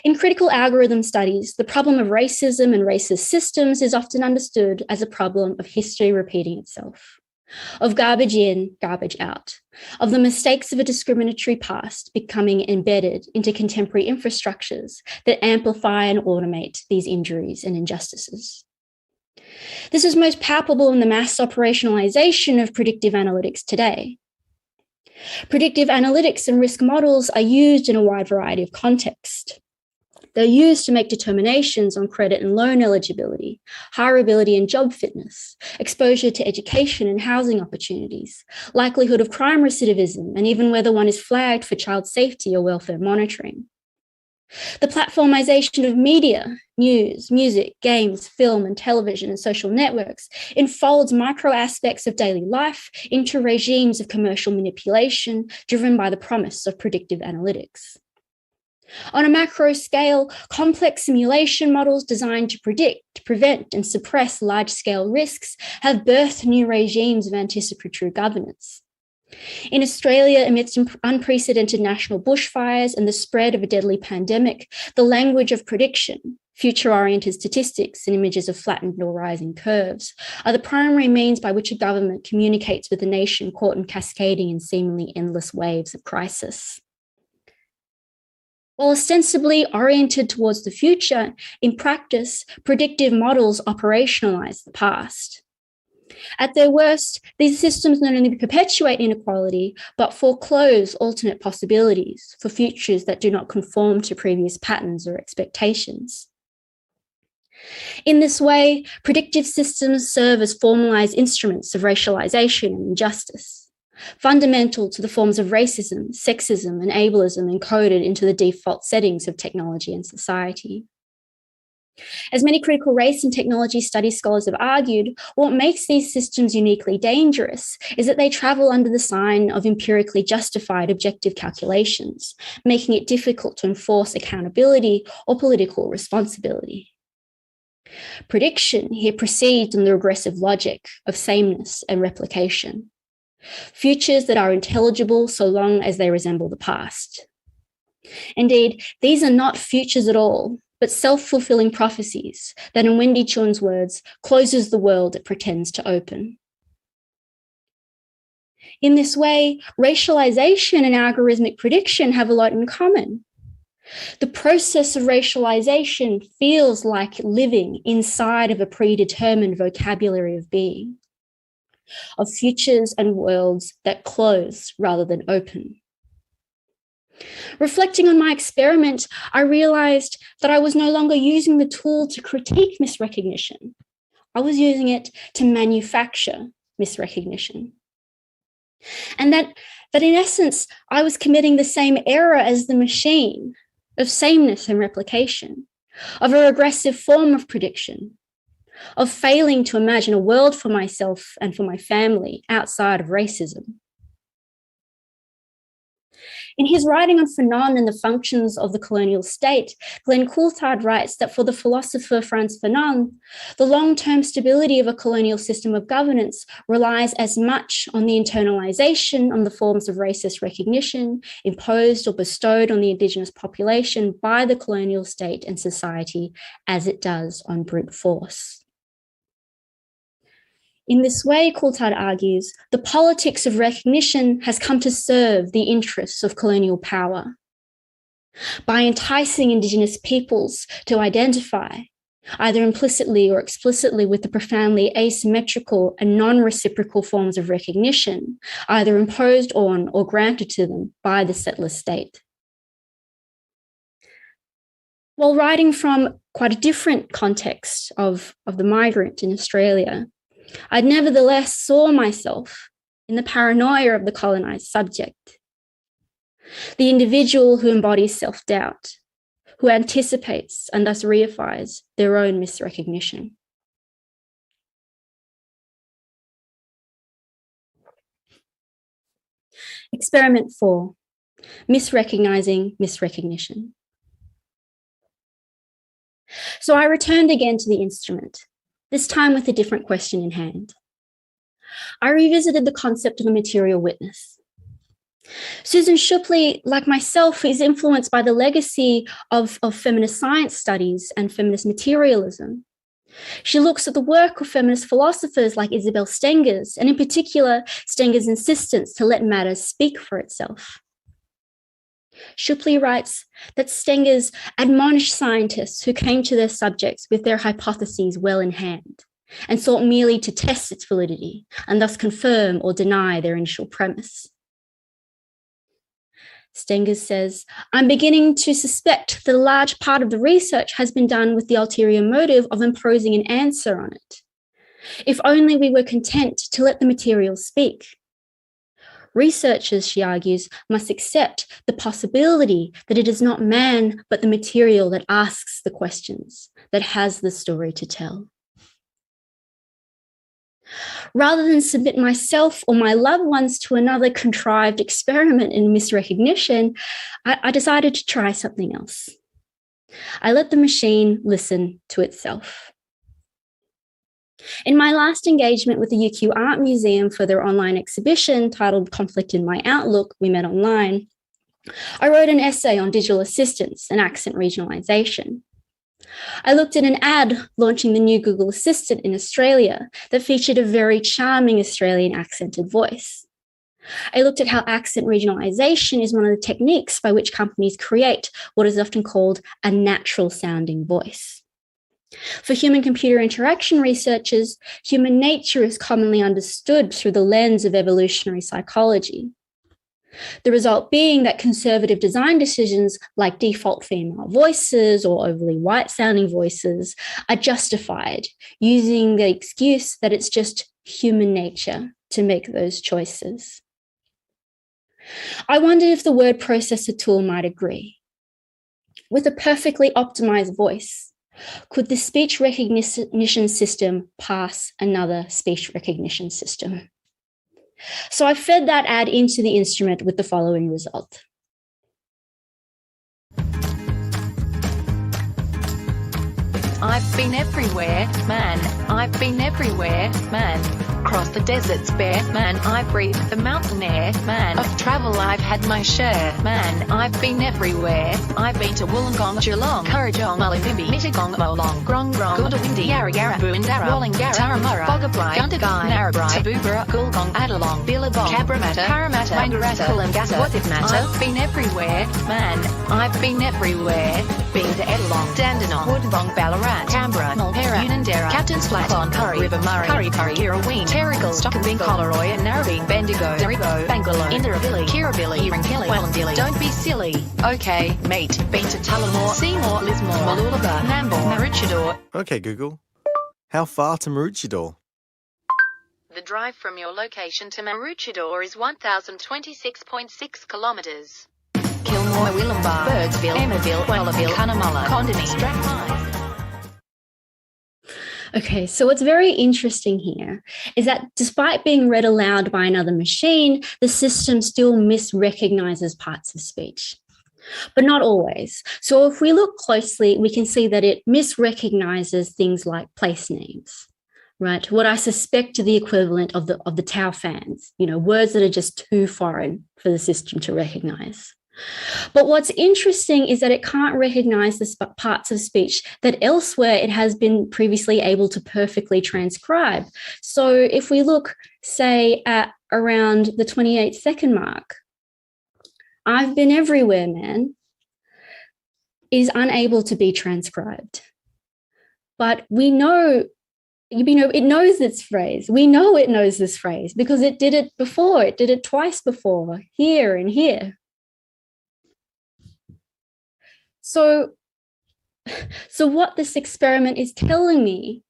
In critical algorithm studies, the problem of racism and racist systems is often understood as a problem of history repeating itself, of garbage in, garbage out, of the mistakes of a discriminatory past becoming embedded into contemporary infrastructures that amplify and automate these injuries and injustices. This is most palpable in the mass operationalization of predictive analytics today. Predictive analytics and risk models are used in a wide variety of contexts. They're used to make determinations on credit and loan eligibility, hireability and job fitness, exposure to education and housing opportunities, likelihood of crime recidivism, and even whether one is flagged for child safety or welfare monitoring. The platformization of media, news, music, games, film, and television and social networks enfolds micro aspects of daily life into regimes of commercial manipulation driven by the promise of predictive analytics. On a macro scale, complex simulation models designed to predict, prevent, and suppress large-scale risks have birthed new regimes of anticipatory governance. In Australia, amidst unprecedented national bushfires and the spread of a deadly pandemic, the language of prediction, future-oriented statistics and images of flattened or rising curves are the primary means by which a government communicates with a nation caught in cascading and seemingly endless waves of crisis. While ostensibly oriented towards the future, in practice, predictive models operationalize the past. At their worst, these systems not only perpetuate inequality, but foreclose alternate possibilities for futures that do not conform to previous patterns or expectations. In this way, predictive systems serve as formalized instruments of racialization and injustice, fundamental to the forms of racism, sexism, and ableism encoded into the default settings of technology and society. As many critical race and technology studies scholars have argued, what makes these systems uniquely dangerous is that they travel under the sign of empirically justified objective calculations, making it difficult to enforce accountability or political responsibility. Prediction here proceeds on the regressive logic of sameness and replication, futures that are intelligible so long as they resemble the past. Indeed, these are not futures at all, but self-fulfilling prophecies that, in Wendy Chun's words, closes the world it pretends to open. In this way, racialization and algorithmic prediction have a lot in common. The process of racialization feels like living inside of a predetermined vocabulary of being, of futures and worlds that close rather than open. Reflecting on my experiment, I realized that I was no longer using the tool to critique misrecognition. I was using it to manufacture misrecognition. And that in essence, I was committing the same error as the machine of sameness and replication, of a regressive form of prediction, of failing to imagine a world for myself and for my family outside of racism. In his writing on Fanon and the functions of the colonial state, Glenn Coulthard writes that for the philosopher Frantz Fanon, the long-term stability of a colonial system of governance relies as much on the internalization of the forms of racist recognition imposed or bestowed on the Indigenous population by the colonial state and society as it does on brute force. In this way, Coulthard argues, the politics of recognition has come to serve the interests of colonial power. By enticing Indigenous peoples to identify, either implicitly or explicitly, with the profoundly asymmetrical and non-reciprocal forms of recognition, either imposed on or granted to them by the settler state. While writing from quite a different context of the migrant in Australia, I nevertheless saw myself in the paranoia of the colonized subject, the individual who embodies self-doubt, who anticipates and thus reifies their own misrecognition. Experiment 4, misrecognizing misrecognition. So I returned again to the instrument, this time with a different question in hand. I revisited the concept of a material witness. Susan Shupley, like myself, is influenced by the legacy of feminist science studies and feminist materialism. She looks at the work of feminist philosophers like Isabel Stengers, and in particular, Stengers' insistence to let matter speak for itself. Shupley writes that Stengers admonished scientists who came to their subjects with their hypotheses well in hand and sought merely to test its validity and thus confirm or deny their initial premise. Stengers says, I'm beginning to suspect that a large part of the research has been done with the ulterior motive of imposing an answer on it. If only we were content to let the material speak. Researchers, she argues, must accept the possibility that it is not man, but the material that asks the questions, that has the story to tell. Rather than submit myself or my loved ones to another contrived experiment in misrecognition, I decided to try something else. I let the machine listen to itself. In my last engagement with the UQ Art Museum for their online exhibition titled Conflict in My Outlook, we met online, I wrote an essay on digital assistance and accent regionalisation. I looked at an ad launching the new Google Assistant in Australia that featured a very charming Australian accented voice. I looked at how accent regionalisation is one of the techniques by which companies create what is often called a natural sounding voice. For human-computer interaction researchers, human nature is commonly understood through the lens of evolutionary psychology. The result being that conservative design decisions like default female voices or overly white-sounding voices are justified using the excuse that it's just human nature to make those choices. I wondered if the word processor tool might agree. With a perfectly optimized voice, could the speech recognition system pass another speech recognition system? So I fed that ad into the instrument with the following result. I've been everywhere, man. I've been everywhere, man. Across the deserts bare, man. I breathe the mountain air, man. Of travel I've had my share, man. I've been everywhere. I've been to Wollongong, Geelong, Kurrajong, Mullumbimby, Mittagong, Molong, Grong Grong, Goondiwindi, Yarra Yarra, Booandara, Wollongara, Turramurra, Boggabri, Gundagai, Narrabri, Taboobra, Goolgong, Adelong, Billabong, Cabramatta, Parramatta, Wangaratta, Coolangatta. What it matter? I've been everywhere, man. I've been everywhere. Been to Edelong, Dandenong, Woodbong, Ballarat, Canberra, Mulherra, Unanderra, Captain's Flat, Cloncurry, River Murray, Kurri, Kirraween, Terrigal, Stockton, Collaroy, and Narrabeen, Bendigo, Derrigo, Bangalore, Indoorovilli, Kirribilli, Irranpilly, Wellandilly. Don't be silly. Okay, mate. Been to Tullamore, Seymour, Lismore, Mooloolaba, Nambour, Maroochydore. Okay, Google. How far to Maroochydore? The drive from your location to Maroochydore is 1,026.6 kilometres. Kilmore, Willambar, Birdsville, Emmaville, Wellaville, Cunnamulla, Condamine, Strathmyde. Okay, so what's very interesting here is that despite being read aloud by another machine, the system still misrecognizes parts of speech, but not always. So if we look closely, we can see that it misrecognizes things like place names, right? What I suspect are the equivalent of the Tao fans, words that are just too foreign for the system to recognize. But what's interesting is that it can't recognize the parts of speech that elsewhere it has been previously able to perfectly transcribe. So if we look, say, at around the 28-second mark, I've been everywhere, man, is unable to be transcribed. But we know, it knows this phrase. We know it knows this phrase because it did it before. It did it twice before, here and here. So what this experiment is telling me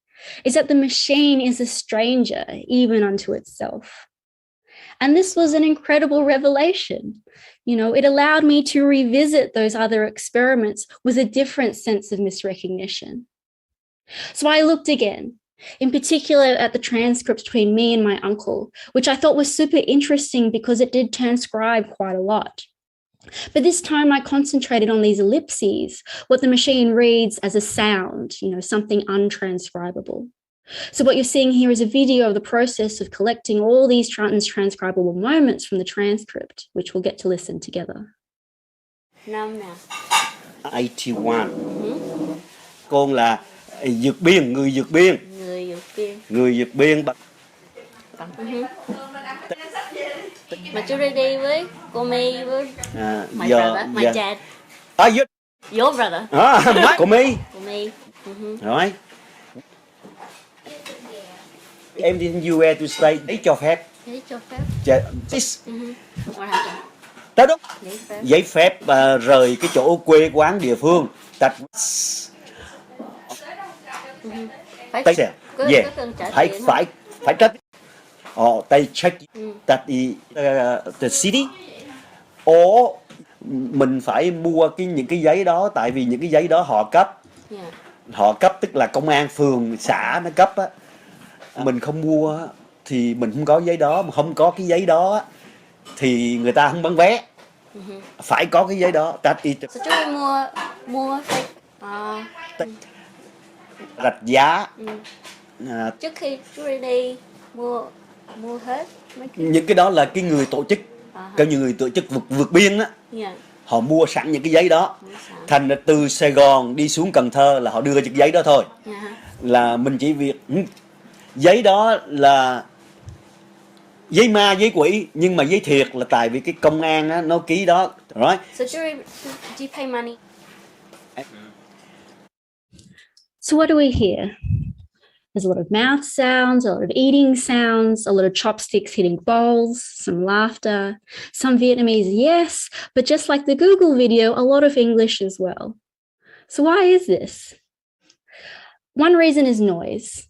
is that the machine is a stranger even unto itself. And this was an incredible revelation. It allowed me to revisit those other experiments with a different sense of misrecognition. So I looked again, in particular at the transcripts between me and my uncle, which I thought was super interesting because it did transcribe quite a lot. But this time I concentrated on these ellipses, what the machine reads as a sound, something untranscribable. So what you're seeing here is a video of the process of collecting all these transcribable moments from the transcript, which we'll get to listen together. Năm nào? 81. Con là vượt biên, người vượt biên. Người vượt biên. Người vượt biên. Mà chú đi với cô My với my giờ, brother, my giờ. dad. Your brother. Cô My. Cô My. Rồi. Em đi US to stay, đấy cho phép. Đấy cho phép. Đó đúng. Giấy phép rời cái chỗ quê quán địa phương. Phải trả. They check that the city. Mình phải mua những cái giấy đó, tại vì những cái giấy đó họ cấp. Họ cấp tức là công an phường xã nó cấp á. Mình không mua thì mình không có giấy đó, mà không có cái giấy đó thì người ta không bán vé. Phải có cái giấy đó. Sao chú đi mua phải rạch giá. Trước khi chú đi mua hết mấy cái... Những cái đó là cái người tổ chức, coi như người tổ chức vượt biên á. Họ mua sẵn những cái giấy đó. Thành từ Sài Gòn đi xuống Cần Thơ là họ đưa cái giấy đó thôi. Là mình chỉ việc giấy đó là giấy ma, giấy quỷ, nhưng mà giấy thiệt là tại vì cái công an á, nó ký đó. Right? So do you pay money? So what do we hear? There's a lot of mouth sounds, a lot of eating sounds, a lot of chopsticks hitting bowls, some laughter, some Vietnamese, yes, but just like the Google video, a lot of English as well. So why is this? One reason is noise.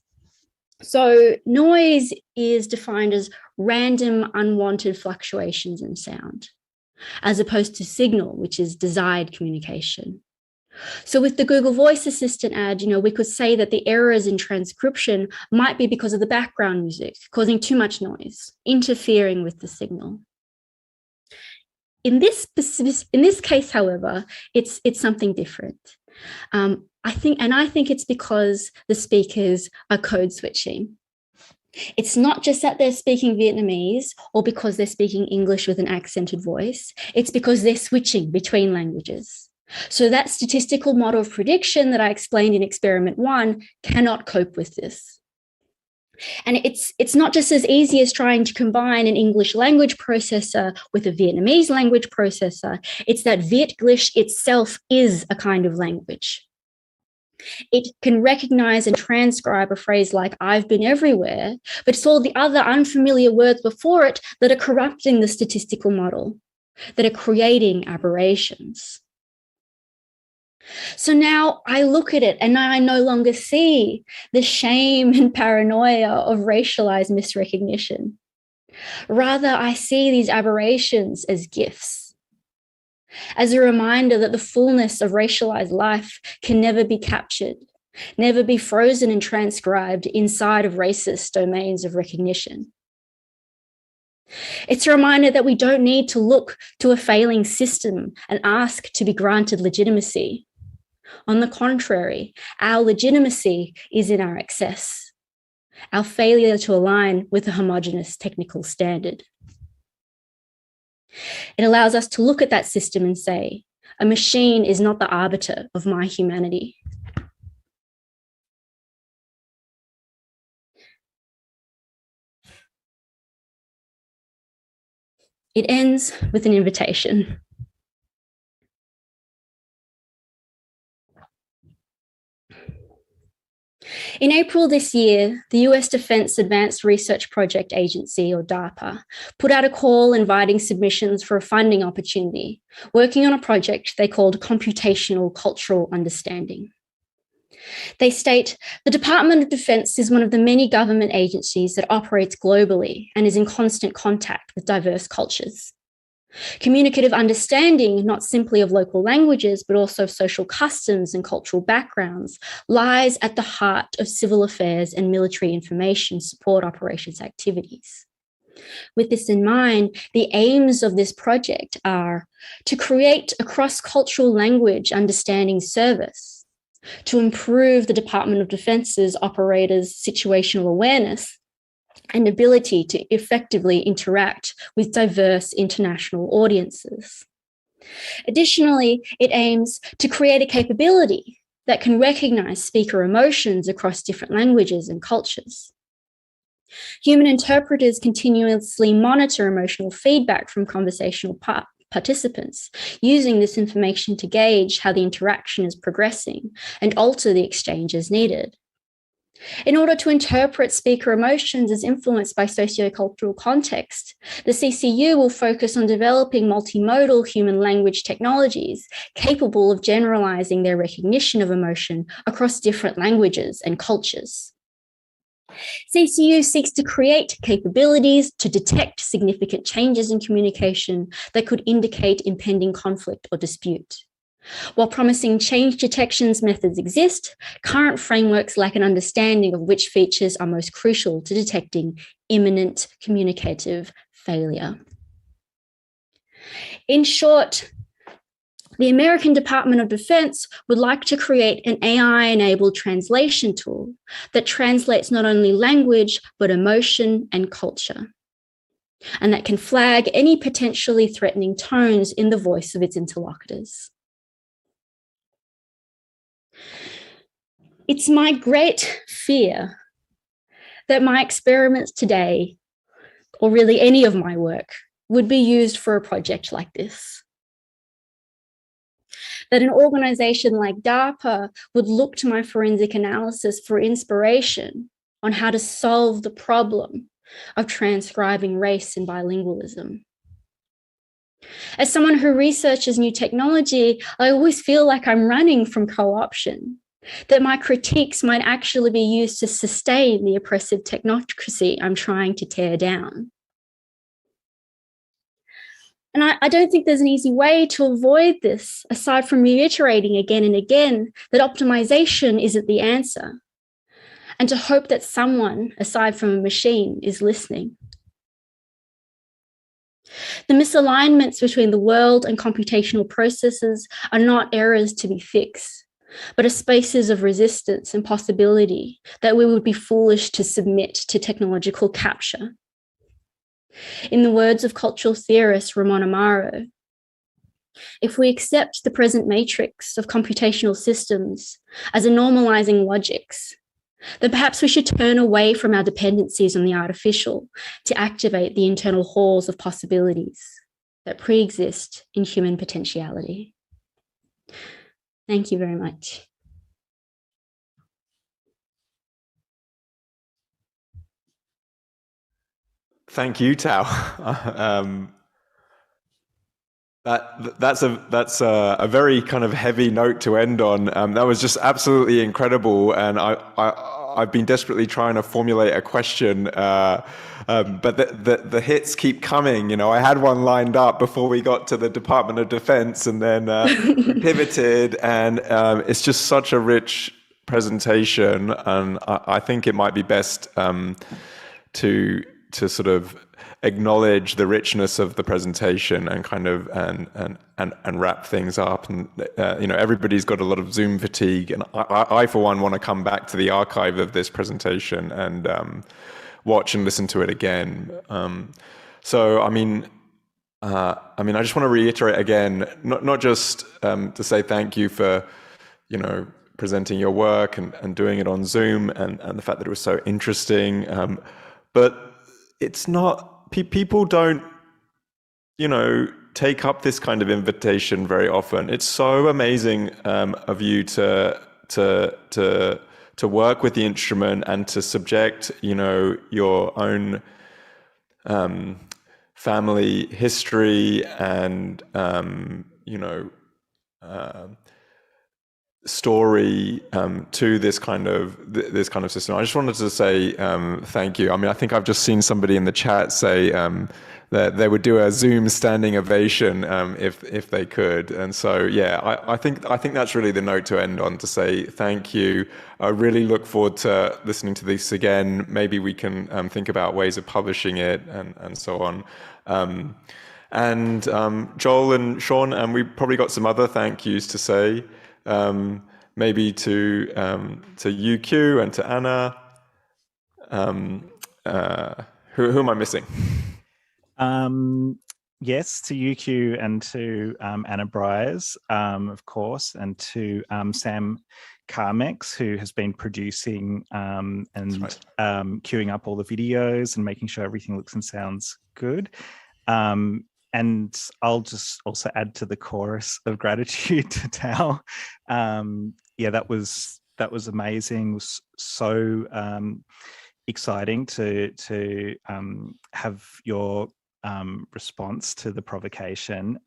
So noise is defined as random, unwanted fluctuations in sound, as opposed to signal, which is desired communication. So with the Google Voice Assistant ad, we could say that the errors in transcription might be because of the background music, causing too much noise, interfering with the signal. In this case, however, it's something different. I think it's because the speakers are code switching. It's not just that they're speaking Vietnamese or because they're speaking English with an accented voice. It's because they're switching between languages. So that statistical model of prediction that I explained in experiment 1 cannot cope with this. And it's not just as easy as trying to combine an English language processor with a Vietnamese language processor. It's that Vietglish itself is a kind of language. It can recognize and transcribe a phrase like "I've been everywhere," but it's all the other unfamiliar words before it that are corrupting the statistical model, that are creating aberrations. So now I look at it and I no longer see the shame and paranoia of racialized misrecognition. Rather, I see these aberrations as gifts, as a reminder that the fullness of racialized life can never be captured, never be frozen and transcribed inside of racist domains of recognition. It's a reminder that we don't need to look to a failing system and ask to be granted legitimacy. On the contrary, our legitimacy is in our excess, our failure to align with a homogeneous technical standard. It allows us to look at that system and say, a machine is not the arbiter of my humanity. It ends with an invitation. In April this year, the US Defense Advanced Research Project Agency, or DARPA, put out a call inviting submissions for a funding opportunity, working on a project they called Computational Cultural Understanding. They state, the Department of Defense is one of the many government agencies that operates globally and is in constant contact with diverse cultures. Communicative understanding, not simply of local languages, but also of social customs and cultural backgrounds, lies at the heart of civil affairs and military information support operations activities. With this in mind, the aims of this project are to create a cross-cultural language understanding service, to improve the Department of Defense's operators' situational awareness and ability to effectively interact with diverse international audiences. Additionally, it aims to create a capability that can recognize speaker emotions across different languages and cultures. Human interpreters continuously monitor emotional feedback from conversational participants, using this information to gauge how the interaction is progressing and alter the exchange as needed. In order to interpret speaker emotions as influenced by sociocultural context, the CCU will focus on developing multimodal human language technologies capable of generalizing their recognition of emotion across different languages and cultures. CCU seeks to create capabilities to detect significant changes in communication that could indicate impending conflict or dispute. While promising change detections methods exist, current frameworks lack an understanding of which features are most crucial to detecting imminent communicative failure. In short, the American Department of Defense would like to create an AI-enabled translation tool that translates not only language, but emotion and culture, and that can flag any potentially threatening tones in the voice of its interlocutors. It's my great fear that my experiments today, or really any of my work, would be used for a project like this. That an organization like DARPA would look to my forensic analysis for inspiration on how to solve the problem of transcribing race and bilingualism. As someone who researches new technology, I always feel like I'm running from co-option, that my critiques might actually be used to sustain the oppressive technocracy I'm trying to tear down. And I don't think there's an easy way to avoid this, aside from reiterating again and again that optimization isn't the answer, and to hope that someone, aside from a machine, is listening. The misalignments between the world and computational processes are not errors to be fixed, but are spaces of resistance and possibility that we would be foolish to submit to technological capture. In the words of cultural theorist Ramon Amaro, if we accept the present matrix of computational systems as a normalizing logics, then perhaps we should turn away from our dependencies on the artificial to activate the internal halls of possibilities that pre-exist in human potentiality. Thank you very much. Thank you, Tao. That's a very kind of heavy note to end on. That was just absolutely incredible, and I've been desperately trying to formulate a question, but the hits keep coming. You know, I had one lined up before we got to the Department of Defense, and then pivoted, and it's just such a rich presentation, and I think it might be best to sort of acknowledge the richness of the presentation and kind of and wrap things up. And you know, everybody's got a lot of Zoom fatigue, and I for one want to come back to the archive of this presentation and watch and listen to it again. So I mean, I just want to reiterate again, not just to say thank you for, you know, presenting your work and doing it on Zoom and the fact that it was so interesting, but it's not, people don't, you know, take up this kind of invitation very often. It's so amazing of you to work with the instrument and to subject, you know, your own family history and, you know, story to this kind of system. I just wanted to say thank you. I mean, I think I've just seen somebody in the chat say that they would do a Zoom standing ovation if they could. And so, yeah, I think that's really the note to end on, to say thank you. I really look forward to listening to this again. Maybe we can think about ways of publishing it and so on. And Joel and Sean, and we've probably got some other thank yous to say, maybe to UQ and to Anna. Who am I missing? Yes, to UQ and to Anna Bryars, of course, and to Sam Carmex, who has been producing and queuing up all the videos and making sure everything looks and sounds good. And I'll just also add to the chorus of gratitude to Tao. Yeah, that was amazing. It was so exciting to have your response to the provocation.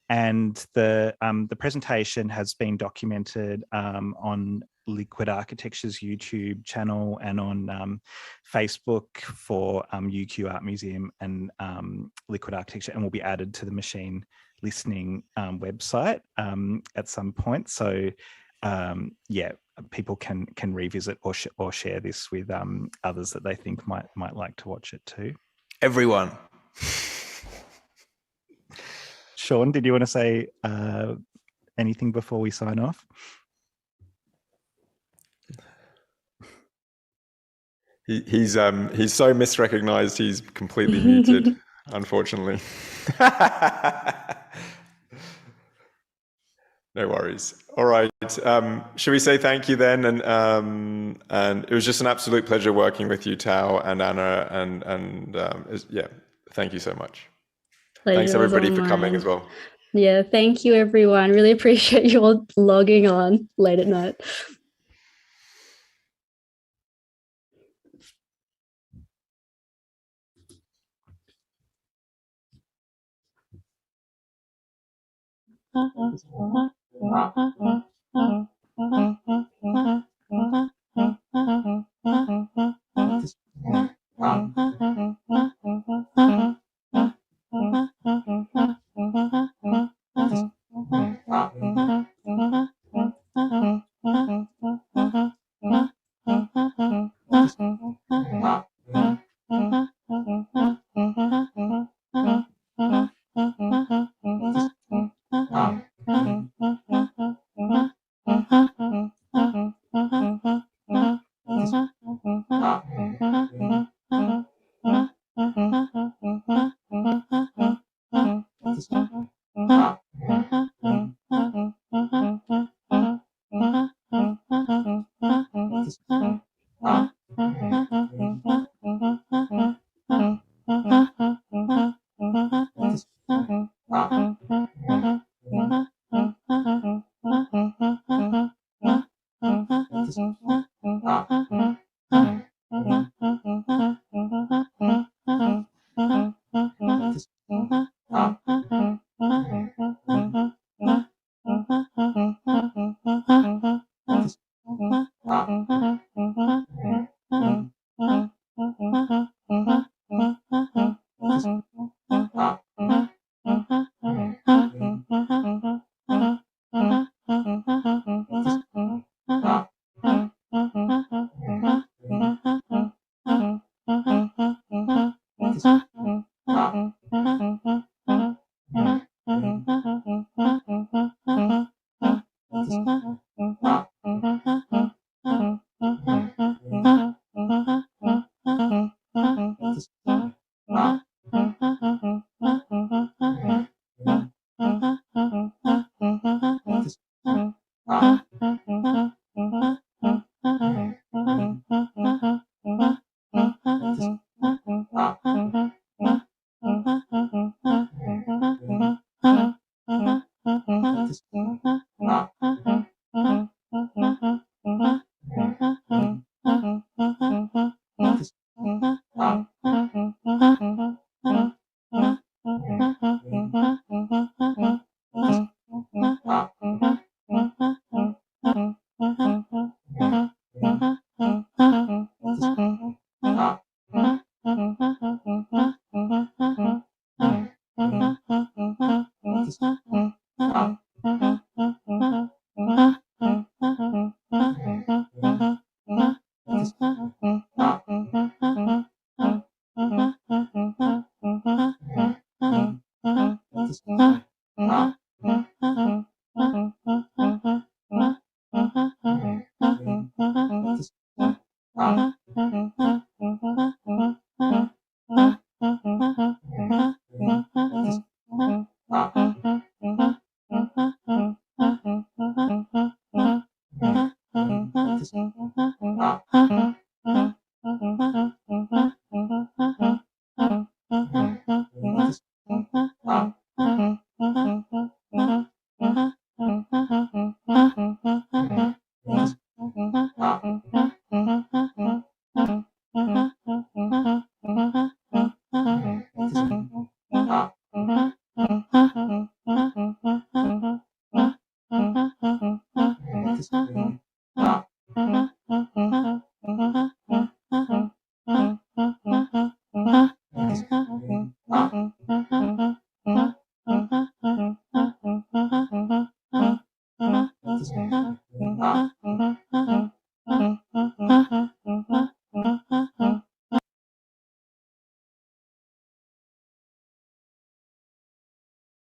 And the presentation has been documented on Liquid Architecture's YouTube channel and on Facebook for UQ Art Museum and Liquid Architecture, and will be added to the Machine Listening website at some point. So yeah, people can revisit or share this with others that they think might like to watch it too. Everyone. Sean, did you want to say anything before we sign off? He's so misrecognized, he's completely muted, unfortunately. No worries. All right. Should we say thank you then? And it was just an absolute pleasure working with you, Tao and Anna. And yeah, thank you so much. Pleasure. Thanks everybody for coming as well. Yeah, thank you everyone. Really appreciate you all logging on late at night.